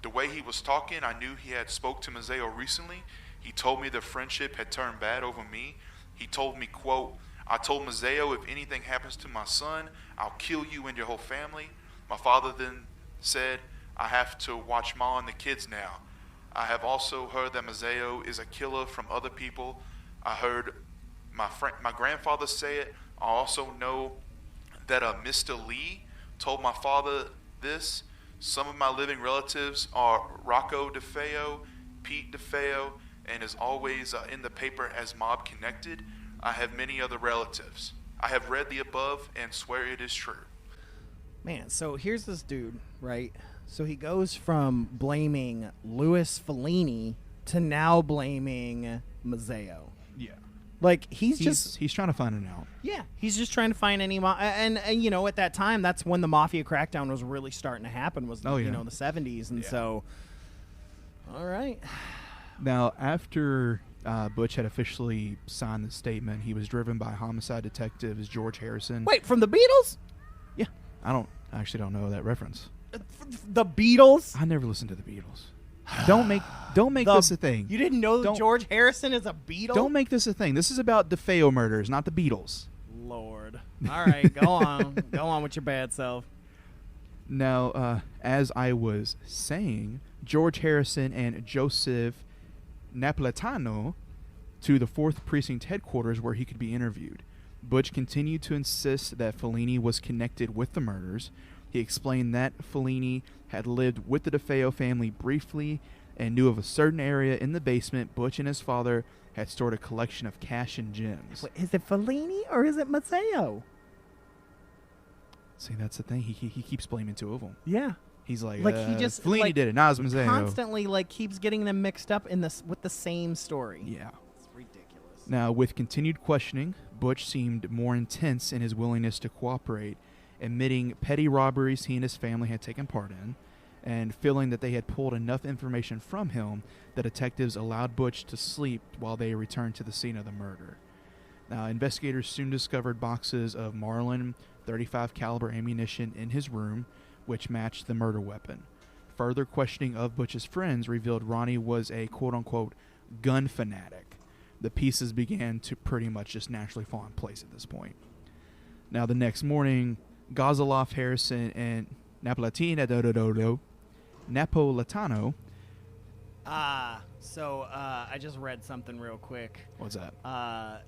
The way he was talking, I knew he had spoke to Mazzeo recently. He told me the friendship had turned bad over me. He told me, quote, I told Mazzeo, if anything happens to my son, I'll kill you and your whole family. My father then said, I have to watch Ma and the kids now. I have also heard that Mazzeo is a killer from other people. I heard my grandfather say it. I also know that Mr. Lee told my father this. Some of my living relatives are Rocco DeFeo, Pete DeFeo, and is always in the paper as mob connected. I have many other relatives. I have read the above and swear it is true. Man, so here's this dude, right? So he goes from blaming Louis Fellini to now blaming Mazzeo. Yeah. Like, he's trying to find it out. Yeah, he's just trying to find any and you know, at that time, that's when the mafia crackdown was really starting to happen, was you know, the 70s, and so all right. Now, after Butch had officially signed the statement, he was driven by homicide detectives George Harrison. Wait, from the Beatles? Yeah. I actually don't know that reference. The Beatles? I never listened to the Beatles. Don't make this a thing. You didn't know that George Harrison is a Beatle? Don't make this a thing. This is about DeFeo murders, not the Beatles. Lord. All right, go on. Go on with your bad self. Now, as I was saying, George Harrison and Joseph Napolitano to the 4th Precinct headquarters where he could be interviewed. Butch continued to insist that Fellini was connected with the murders. He explained that Fellini had lived with the DeFeo family briefly and knew of a certain area in the basement Butch and his father had stored a collection of cash and gems. Wait, is it Fellini or is it Mazzeo? See, that's the thing. He keeps blaming two of them. Yeah. He's like he just Fellini did it, not Mazzeo. Constantly keeps getting them mixed up in this with the same story. Yeah. It's ridiculous. Now, with continued questioning, Butch seemed more intense in his willingness to cooperate, admitting petty robberies he and his family had taken part in, and feeling that they had pulled enough information from him, the detectives allowed Butch to sleep while they returned to the scene of the murder. Now, investigators soon discovered boxes of Marlin .35 caliber ammunition in his room, which matched the murder weapon. Further questioning of Butch's friends revealed Ronnie was a quote-unquote gun fanatic. The pieces began to pretty much just naturally fall in place at this point. Now, the next morning, Gozoloff, Harrison, and Napolitano. I just read something real quick. What's that?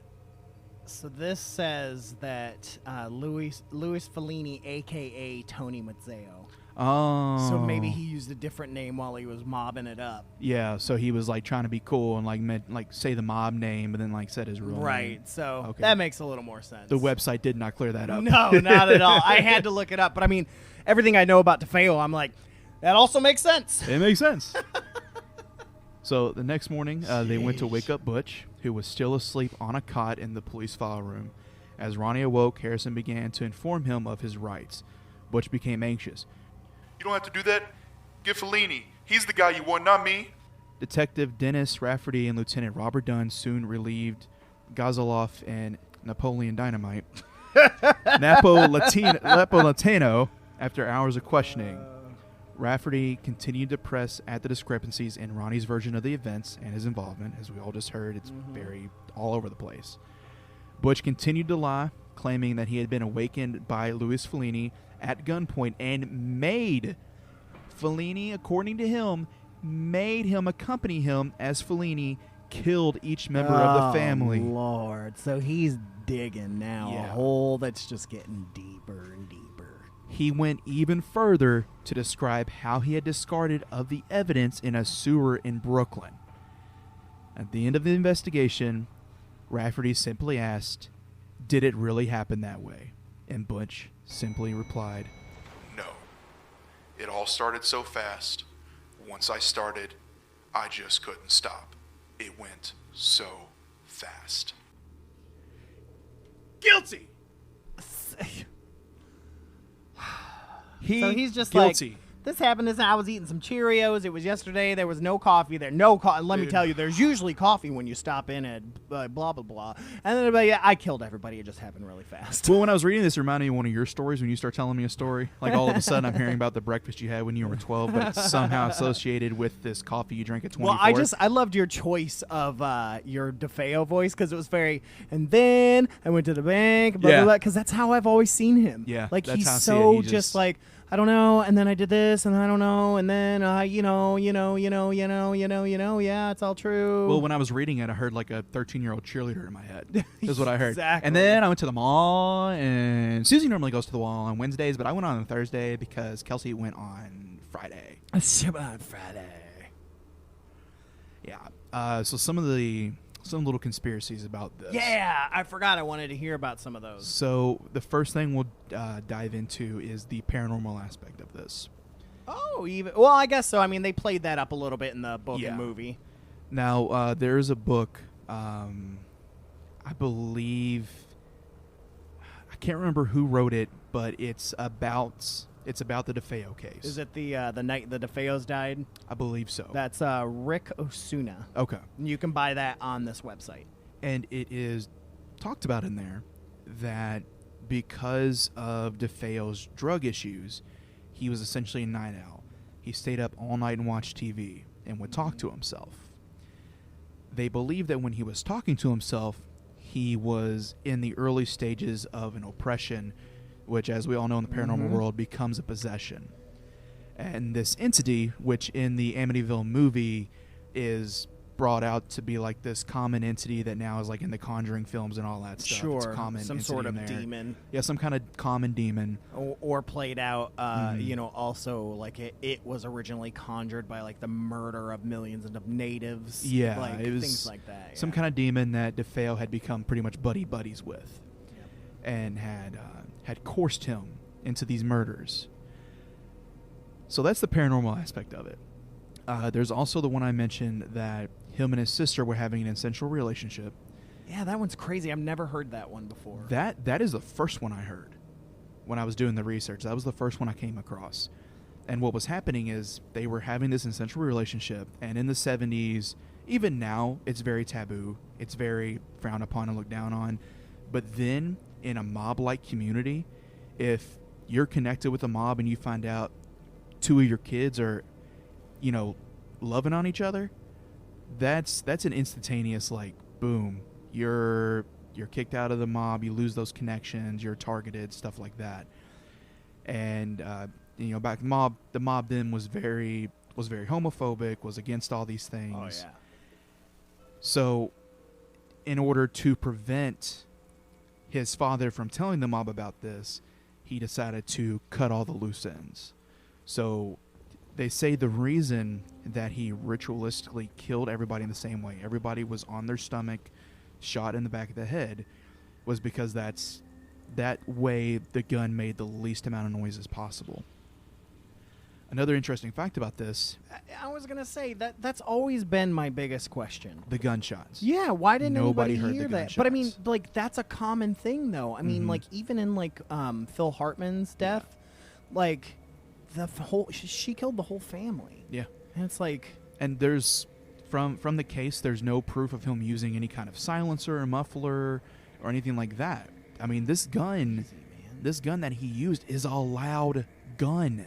So this says that Louis Fellini, a.k.a. Tony Mazzeo. Oh. So maybe he used a different name while he was mobbing it up. Yeah, so he was like trying to be cool and say the mob name, but then said his real name. Right, so that makes a little more sense. The website did not clear that up. No, not at all. I had to look it up, but I mean, everything I know about DeFeo, I'm like, that also makes sense. It makes sense. So the next morning, they went to wake up Butch, who was still asleep on a cot in the police file room. As Ronnie awoke, Harrison began to inform him of his rights. Butch became anxious. You don't have to do that. Get Fellini. He's the guy you want, not me. Detective Dennis Rafferty and Lieutenant Robert Dunn soon relieved Gozoloff and Napoleon Dynamite. Napolitano, after hours of questioning. Rafferty continued to press at the discrepancies in Ronnie's version of the events and his involvement. As we all just heard, it's very all over the place. Butch continued to lie, claiming that he had been awakened by Louis Fellini at gunpoint and made Fellini, according to him, made him accompany him as Fellini killed each member of the family. Lord, so he's digging now a hole that's just getting deeper and deeper. He went even further to describe how he had discarded of the evidence in a sewer in Brooklyn. At the end of the investigation, Rafferty simply asked, "Did it really happen that way?" And Butch simply replied, "No. It all started so fast. Once I started, I just couldn't stop. It went so fast." Guilty! So he's just guilty. like, this happened. I was eating some Cheerios. It was yesterday. There was no coffee there. No coffee. Let me tell you, there's usually coffee when you stop in at blah, blah, blah. And then I killed everybody. It just happened really fast. Well, when I was reading this, it reminded me of one of your stories when you start telling me a story. Like all of a sudden I'm hearing about the breakfast you had when you were 12, but it's somehow associated with this coffee you drank at 24. Well, I loved your choice of your DeFeo voice because it was very, and then I went to the bank, blah, blah, blah, because that's how I've always seen him. Yeah. Like that's he's how I see so it. just like, I don't know, and then I did this, and I don't know, and then yeah, it's all true. Well, when I was reading it, I heard like a 13-year-old cheerleader in my head. Is what I heard. Exactly. And then I went to the mall, and Susie normally goes to the mall on Wednesdays, but I went on Thursday because Kelsey went on Friday. On Friday. Yeah. So some little conspiracies about this. Yeah, I forgot I wanted to hear about some of those. So the first thing we'll dive into is the paranormal aspect of this. Oh, well, I guess so. I mean, they played that up a little bit in the book and movie. Now, there is a book, I believe, I can't remember who wrote it, but it's about the DeFeo case. Is it the night the DeFeos died? I believe so. That's Rick Osuna. Okay. You can buy that on this website. And it is talked about in there that because of DeFeo's drug issues, he was essentially a night owl. He stayed up all night and watched TV and would talk to himself. They believe that when he was talking to himself, he was in the early stages of an oppression, which, as we all know in the paranormal world, becomes a possession. And this entity, which in the Amityville movie is brought out to be like this common entity that now is like in the Conjuring films and all that stuff. Sure, it's a common some sort of demon. Yeah, some kind of common demon. Or played out, also like it was originally conjured by like the murder of millions of natives. Yeah, like, it was things like that. Some kind of demon that DeFeo had become pretty much buddies with, and had coursed him into these murders. So that's the paranormal aspect of it. There's also the one I mentioned that him and his sister were having an essential relationship. Yeah, that one's crazy. I've never heard that one before. That is the first one I heard when I was doing the research. That was the first one I came across. And what was happening is they were having this essential relationship, and in the 70s, even now, it's very taboo. It's very frowned upon and looked down on. But then, in a mob-like community, if you're connected with a mob and you find out two of your kids are, loving on each other, that's an instantaneous, like, boom, you're kicked out of the mob, you lose those connections, you're targeted, stuff like that. And back the mob then was very homophobic, was against all these things. Oh yeah. So in order to prevent his father from telling the mob about this, he decided to cut all the loose ends. So they say the reason that he ritualistically killed everybody in the same way, everybody was on their stomach, shot in the back of the head, was because that way the gun made the least amount of noise as possible. Another interesting fact about this, I was going to say that's always been my biggest question. the gunshots. Yeah, why didn't Nobody anybody heard hear the that? gunshots. But I mean, like, that's a common thing, though. I mean, like, even in like Phil Hartman's death, like she killed the whole family. Yeah. And it's like, And there's from the case, there's no proof of him using any kind of silencer or muffler or anything like that. I mean, this gun that he used is a loud gun.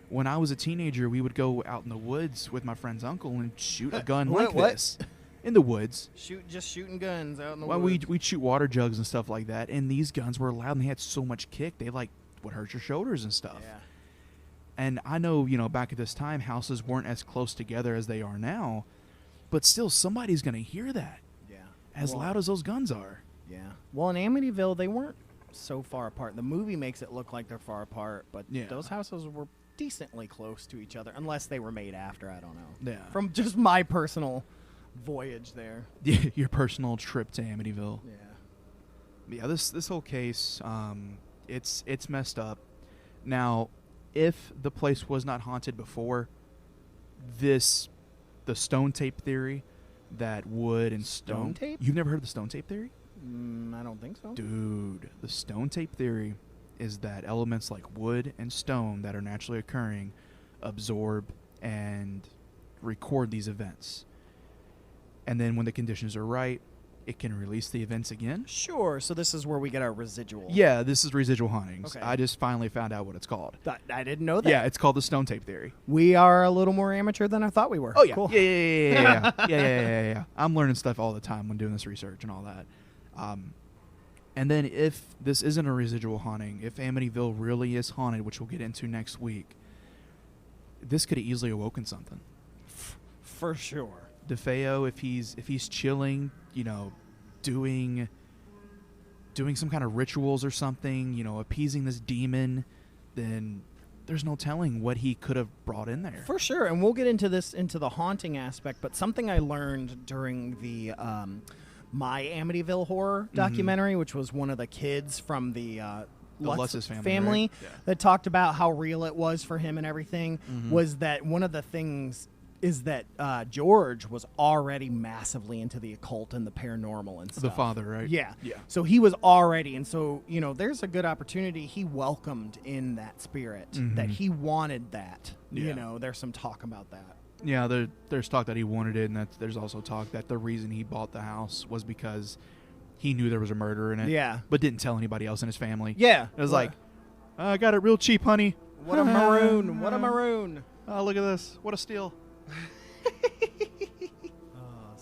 When I was a teenager, we would go out in the woods with my friend's uncle and shoot a gun like this in the woods. just shooting guns out in the Well, woods. we'd shoot water jugs and stuff like that, and these guns were loud and they had so much kick, they like would hurt your shoulders and stuff. Yeah. And I know, back at this time, houses weren't as close together as they are now, but still, somebody's going to hear that. Yeah. As loud as those guns are. Yeah. Well, in Amityville, they weren't so far apart. The movie makes it look like they're far apart, but those houses were decently close to each other, unless they were made after. I don't know. Yeah. From just my personal voyage there. Your personal trip to Amityville. Yeah. Yeah, this whole case, it's messed up. Now, if the place was not haunted before, the stone tape theory that wood and Stone tape? You've never heard of the stone tape theory? I don't think so. Dude, the stone tape theory is that elements like wood and stone that are naturally occurring absorb and record these events. And then when the conditions are right, it can release the events again. Sure. So this is where we get our residual. Yeah, this is residual hauntings. Okay. I just finally found out what it's called. I didn't know that. Yeah, it's called the stone tape theory. We are a little more amateur than I thought we were. Oh, yeah. Cool. Yeah. I'm learning stuff all the time when doing this research and all that. And then if this isn't a residual haunting, if Amityville really is haunted, which we'll get into next week, this could have easily awoken something. For sure. DeFeo, if he's chilling, doing some kind of rituals or something, appeasing this demon, then there's no telling what he could have brought in there. For sure. And we'll get into the haunting aspect, but something I learned during the My Amityville Horror documentary, which was one of the kids from the Lutz's family right? Yeah. that talked about how real it was for him and everything, was that one of the things is that George was already massively into the occult and the paranormal and stuff. The father, right? Yeah. Yeah. So he was already, and so, there's a good opportunity he welcomed in that spirit, that he wanted that. Yeah. There's some talk about that. Yeah, there's talk that he wanted it, and there's also talk that the reason he bought the house was because he knew there was a murder in it. Yeah. But didn't tell anybody else in his family. Yeah. It was like, I got it real cheap, honey. What a maroon. What a maroon. Oh, look at this. What a steal.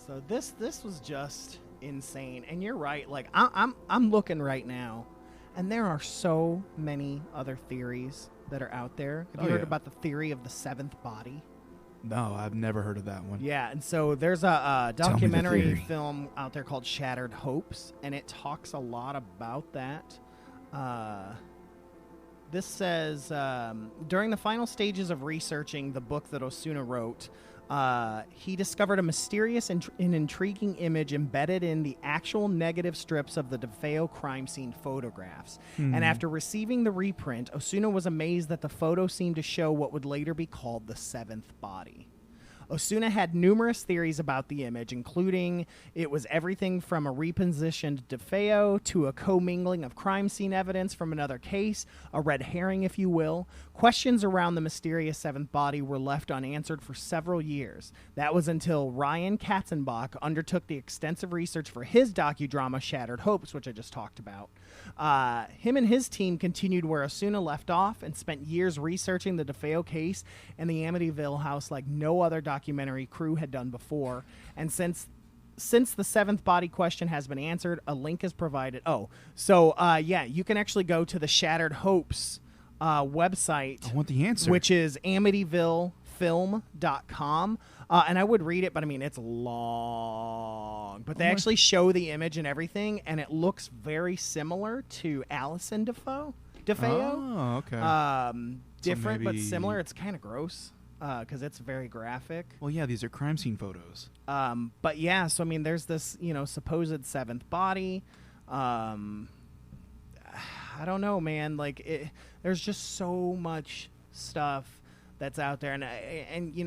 So this was just insane. And you're right. Like, I'm looking right now, and there are so many other theories that are out there. Have you heard about the theory of the seventh body? No, I've never heard of that one. Yeah, and so there's a documentary film out there called Shattered Hopes, and it talks a lot about that. This says, during the final stages of researching the book that Osuna wrote, he discovered a mysterious and intriguing image embedded in the actual negative strips of the DeFeo crime scene photographs. And after receiving the reprint, Osuna was amazed that the photo seemed to show what would later be called the seventh body. Osuna had numerous theories about the image, including it was everything from a repositioned DeFeo to a commingling of crime scene evidence from another case, a red herring, if you will. Questions around the mysterious seventh body were left unanswered for several years. That was until Ryan Katzenbach undertook the extensive research for his docudrama Shattered Hopes, which I just talked about. Him and his team continued where Osuna left off and spent years researching the DeFeo case and the Amityville House like no other documentary crew had done before. And since the seventh body question has been answered, a link is provided. You can actually go to the Shattered Hopes website. I want the answer. Which is amityvillefilm.com. And I would read it, but I mean, it's long. But they actually show the image and everything, and it looks very similar to Allison DeFeo. Oh, okay. Different, but similar. It's kind of gross because it's very graphic. Well, yeah, these are crime scene photos. But yeah, so I mean, there's this, supposed seventh body. I don't know, man. Like, there's just so much stuff that's out there, and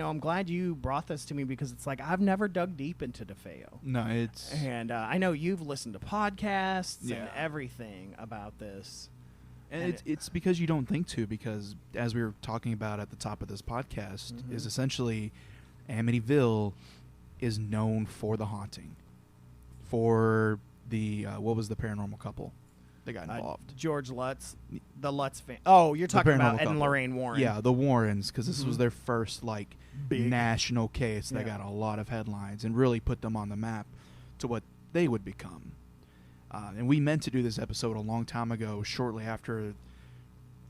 I'm glad you brought this to me because it's like I've never dug deep into DeFeo. No, and I know you've listened to podcasts and everything about this. And it's because you don't think to, because as we were talking about at the top of this podcast, is essentially Amityville is known for the haunting, for the what was the paranormal couple that got involved? George Lutz, the Lutz family. Oh, you're talking about Ed and Lorraine Warren. Yeah, the Warrens, because this was their first big national case that got a lot of headlines and really put them on the map to what they would become. And we meant to do this episode a long time ago, shortly after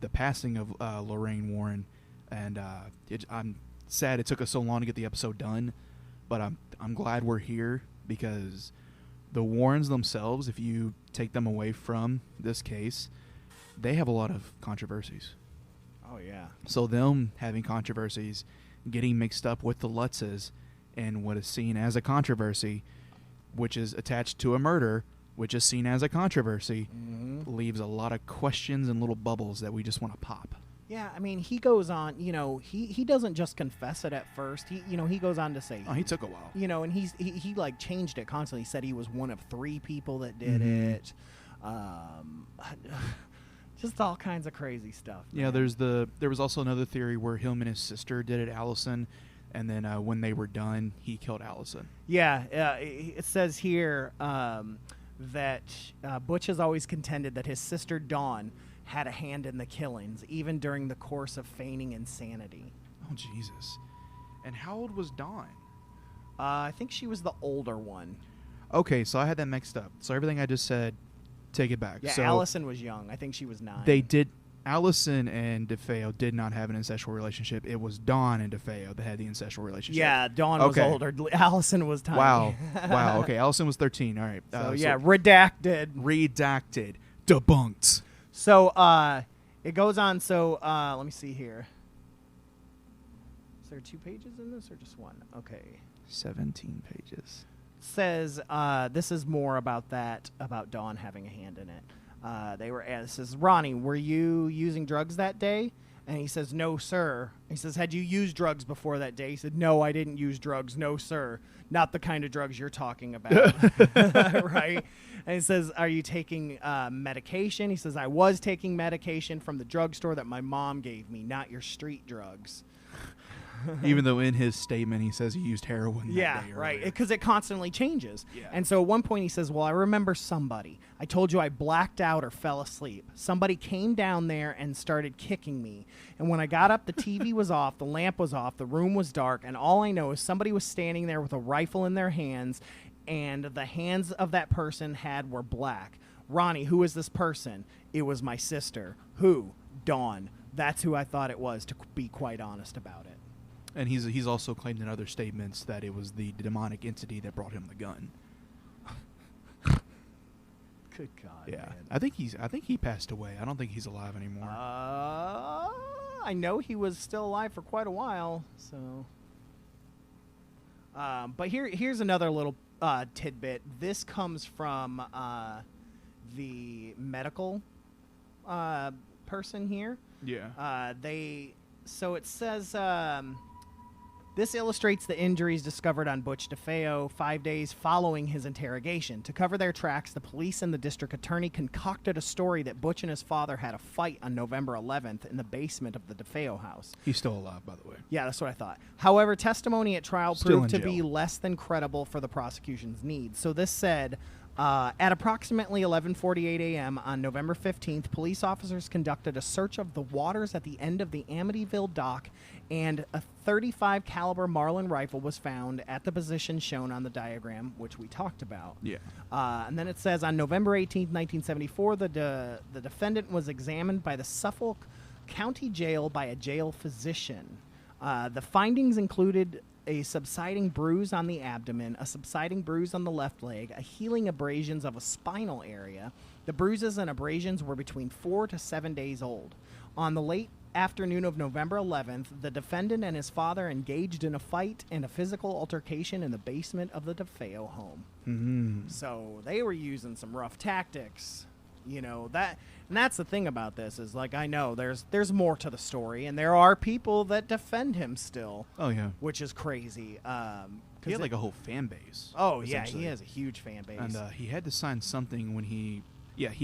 the passing of Lorraine Warren, and I'm sad it took us so long to get the episode done, but I'm glad we're here because the Warrens themselves, if you take them away from this case, they have a lot of controversies. Oh, yeah. So them having controversies, getting mixed up with the Lutzes and what is seen as a controversy, which is attached to a murder, which is seen as a controversy, leaves a lot of questions and little bubbles that we just want to pop. Yeah, I mean, he goes on, he doesn't just confess it at first. He goes on to say... Oh, he took a while. And he changed it constantly. He said he was one of 3 people that did it. Just all kinds of crazy stuff. Yeah, there was also another theory where him and his sister did it, Allison, and then when they were done, he killed Allison. Yeah, it says here that Butch has always contended that his sister Dawn had a hand in the killings, even during the course of feigning insanity. Oh, Jesus. And how old was Dawn? I think she was the older one. Okay, so I had that mixed up. So everything I just said, take it back. Yeah, so Allison was young. I think she was 9. Allison and DeFeo did not have an incestual relationship. It was Dawn and DeFeo that had the incestual relationship. Yeah, Dawn was older. Allison was tiny. Wow. Okay, Allison was 13. All right. Redacted. Debunked. So it goes on. So let me see here. Is there 2 pages in this or just 1? Okay. 17 pages. Says this is more about Dawn having a hand in it. This is Ronnie. Were you using drugs that day? And he says, no, sir. He says, had you used drugs before that day? He said, no, I didn't use drugs. No, sir. Not the kind of drugs you're talking about. Right? And he says, are you taking medication? He says, I was taking medication from the drugstore that my mom gave me, not your street drugs. Even though in his statement he says he used heroin that day right, earlier. because it constantly changes. Yeah. And so at one point he says, well, I remember somebody. I told you I blacked out or fell asleep. Somebody came down there and started kicking me. And when I got up, the TV was off, the lamp was off, the room was dark, and all I know is somebody was standing there with a rifle in their hands, and the hands of that person were black. Ronnie, who is this person? It was my sister. Who? Dawn. That's who I thought it was, to be quite honest about it. And he's also claimed in other statements that it was the demonic entity that brought him the gun. Good God. Yeah, man. I think he passed away. I don't think he's alive anymore. I know he was still alive for quite a while. So, but here's another little tidbit. This comes from the medical person here. Yeah. So it says. This illustrates the injuries discovered on Butch DeFeo 5 days following his interrogation. To cover their tracks, the police and the district attorney concocted a story that Butch and his father had a fight on November 11th in the basement of the DeFeo house. He's still alive, by the way. Yeah, that's what I thought. However, testimony at trial Still proved in to be jail. less than credible for the prosecution's needs. So this said, at approximately 11:48 a.m. on November 15th, police officers conducted a search of the waters at the end of the Amityville dock, and a .35 caliber Marlin rifle was found at the position shown on the diagram, which we talked about. Yeah. And then it says, on November 18th, 1974, the defendant was examined by the Suffolk County Jail by a jail physician. The findings included a subsiding bruise on the abdomen, a subsiding bruise on the left leg, a healing abrasions of a spinal area. The bruises and abrasions were between 4 to 7 days old. On the late afternoon of November 11th, the defendant and his father engaged in a fight and a physical altercation in the basement of the DeFeo home. Mm-hmm. So they were using some rough tactics. You know, and that's the thing about this is, like, I know there's more to the story, and there are people that defend him still. Oh, yeah. Which is crazy. He had like a whole fan base. Oh, yeah, he has a huge fan base. And he had to sign something when he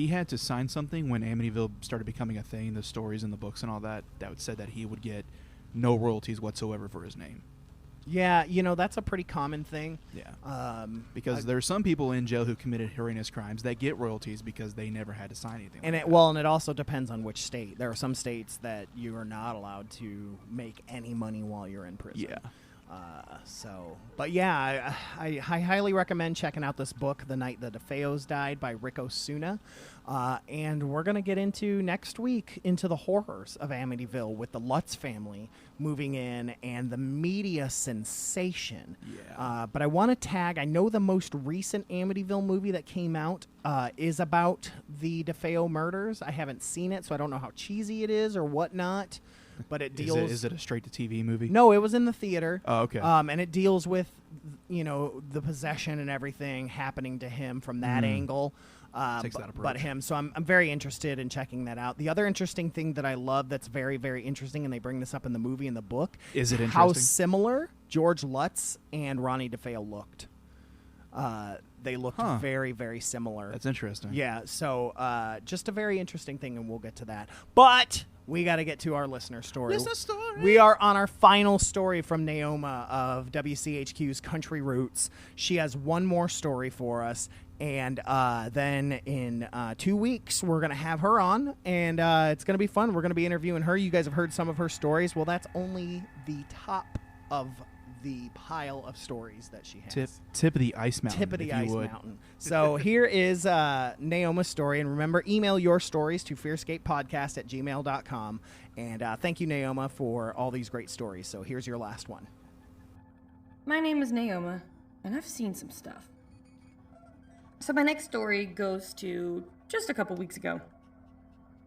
had to sign something when Amityville started becoming a thing, the stories and the books and all that said that he would get no royalties whatsoever for his name. Yeah, you know, that's a pretty common thing. Yeah. Because there are some people in jail who committed heinous crimes that get royalties because they never had to sign anything. And it also depends on which state. There are some states that you are not allowed to make any money while you're in prison. Yeah. But yeah, I highly recommend checking out this book, The Night the DeFeos Died by Rick Osuna. And we're going to get into next week into the horrors of Amityville with the Lutz family moving in and the media sensation. Yeah. But I want to tag, I know the most recent Amityville movie that came out is about the DeFeo murders. I haven't seen it, so I don't know how cheesy it is or whatnot. But it deals. Is it a straight-to-TV movie? No, it was in the theater. Oh, okay. And it deals with, you know, the possession and everything happening to him from that angle. Takes that approach. But him. So I'm very interested in checking that out. The other interesting thing that I love that's very, very interesting, and they bring this up in the movie and the book, is it how interesting? similar George Lutz and Ronnie DeFeo looked. They looked very, very similar. That's interesting. Yeah, so just a very interesting thing, and we'll get to that. But we got to get to our listener story. Listener story. We are on our final story from Naoma of WCHQ's Country Roots. She has one more story for us, and then in 2 weeks, we're going to have her on, and it's going to be fun. We're going to be interviewing her. You guys have heard some of her stories. Well, that's only the top of the pile of stories that she has. Tip of the ice mountain. Tip of the ice mountain. So here is Naoma's story. And remember, email your stories to fearscapepodcast@gmail.com. And thank you, Naoma, for all these great stories. So here's your last one. My name is Naoma, and I've seen some stuff. So my next story goes to just a couple weeks ago.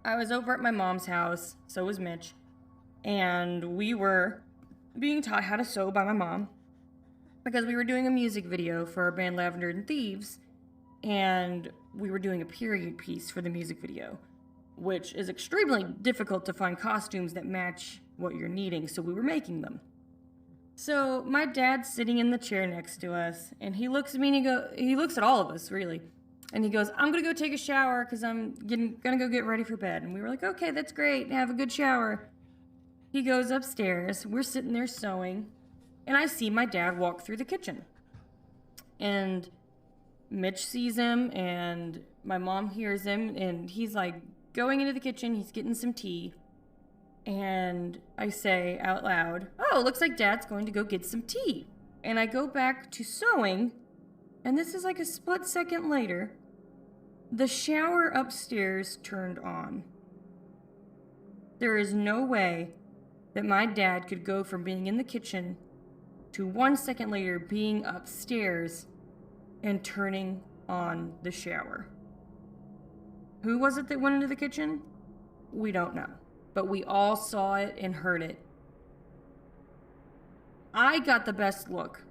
I was over at my mom's house, so was Mitch, and we were being taught how to sew by my mom because we were doing a music video for our band Lavender and Thieves, and we were doing a period piece for the music video. which is extremely difficult to find costumes that match what you're needing, so we were making them. So my dad's sitting in the chair next to us, and he looks at me and he looks at all of us, really. And he goes, I'm going to go take a shower because I'm going to go get ready for bed. And we were like, okay, that's great. Have a good shower. He goes upstairs. We're sitting there sewing. And I see my dad walk through the kitchen. And Mitch sees him, and my mom hears him. And he's like going into the kitchen. He's getting some tea. And I say out loud, oh, looks like Dad's going to go get some tea. And I go back to sewing. And this is like a split second later, the shower upstairs turned on. There is no way that my dad could go from being in the kitchen to 1 second later being upstairs and turning on the shower. Who was it that went into the kitchen? We don't know, but we all saw it and heard it. I got the best look.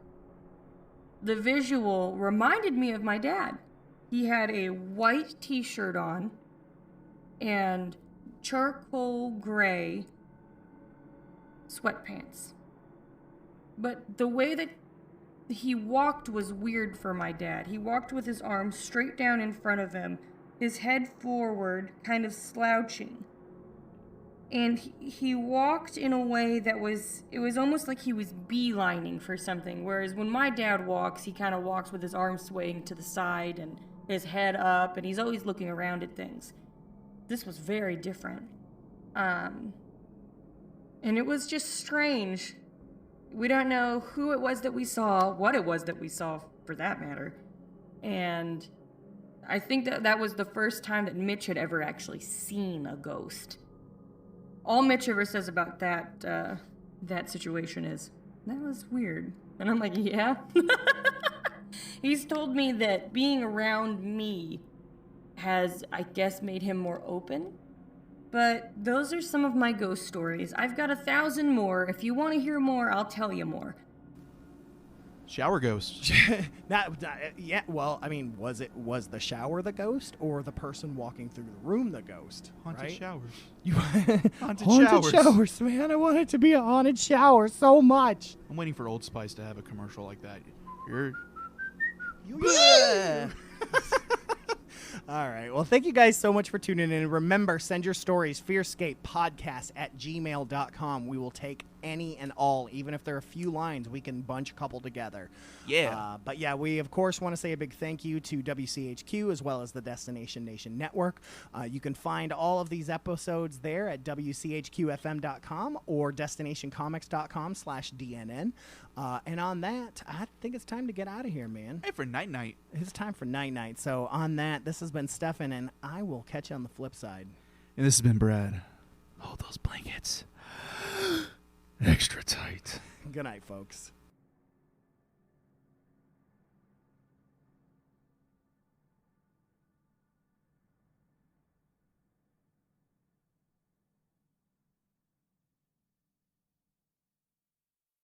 The visual reminded me of my dad. He had a white t-shirt on and charcoal gray sweatpants. But the way that he walked was weird for my dad. He walked with his arms straight down in front of him, his head forward, kind of slouching. And he walked in a way that it was almost like he was beelining for something. Whereas when my dad walks, he kind of walks with his arms swaying to the side and his head up, and he's always looking around at things. This was very different. And it was just strange. We don't know who it was that we saw, what it was that we saw, for that matter. And I think that was the first time that Mitch had ever actually seen a ghost. All Mitch ever says about that situation is, that was weird. And I'm like, yeah? He's told me that being around me has, I guess, made him more open. But those are some of my ghost stories. I've got 1,000 more. If you want to hear more, I'll tell you more. Shower ghost. Yeah, well, I mean, was the shower the ghost, or the person walking through the room the ghost? Haunted right? showers. Haunted showers, man. I want it to be a haunted shower so much. I'm waiting for Old Spice to have a commercial like that. Yeah. All right. Well, thank you guys so much for tuning in. Remember, send your stories, fearscapepodcast@gmail.com. We will take any and all, even if there are a few lines, we can bunch a couple together. Yeah. But yeah, we of course want to say a big thank you to WCHQ as well as the Destination Nation Network. You can find all of these episodes there at WCHQFM.com or DestinationComics.com/DNN. And on that, I think it's time to get out of here, man. Hey, for night-night. It's time for night-night. So on that, this has been Stefan, and I will catch you on the flip side. And this has been Brad. Hold those blankets extra tight. Good night, folks.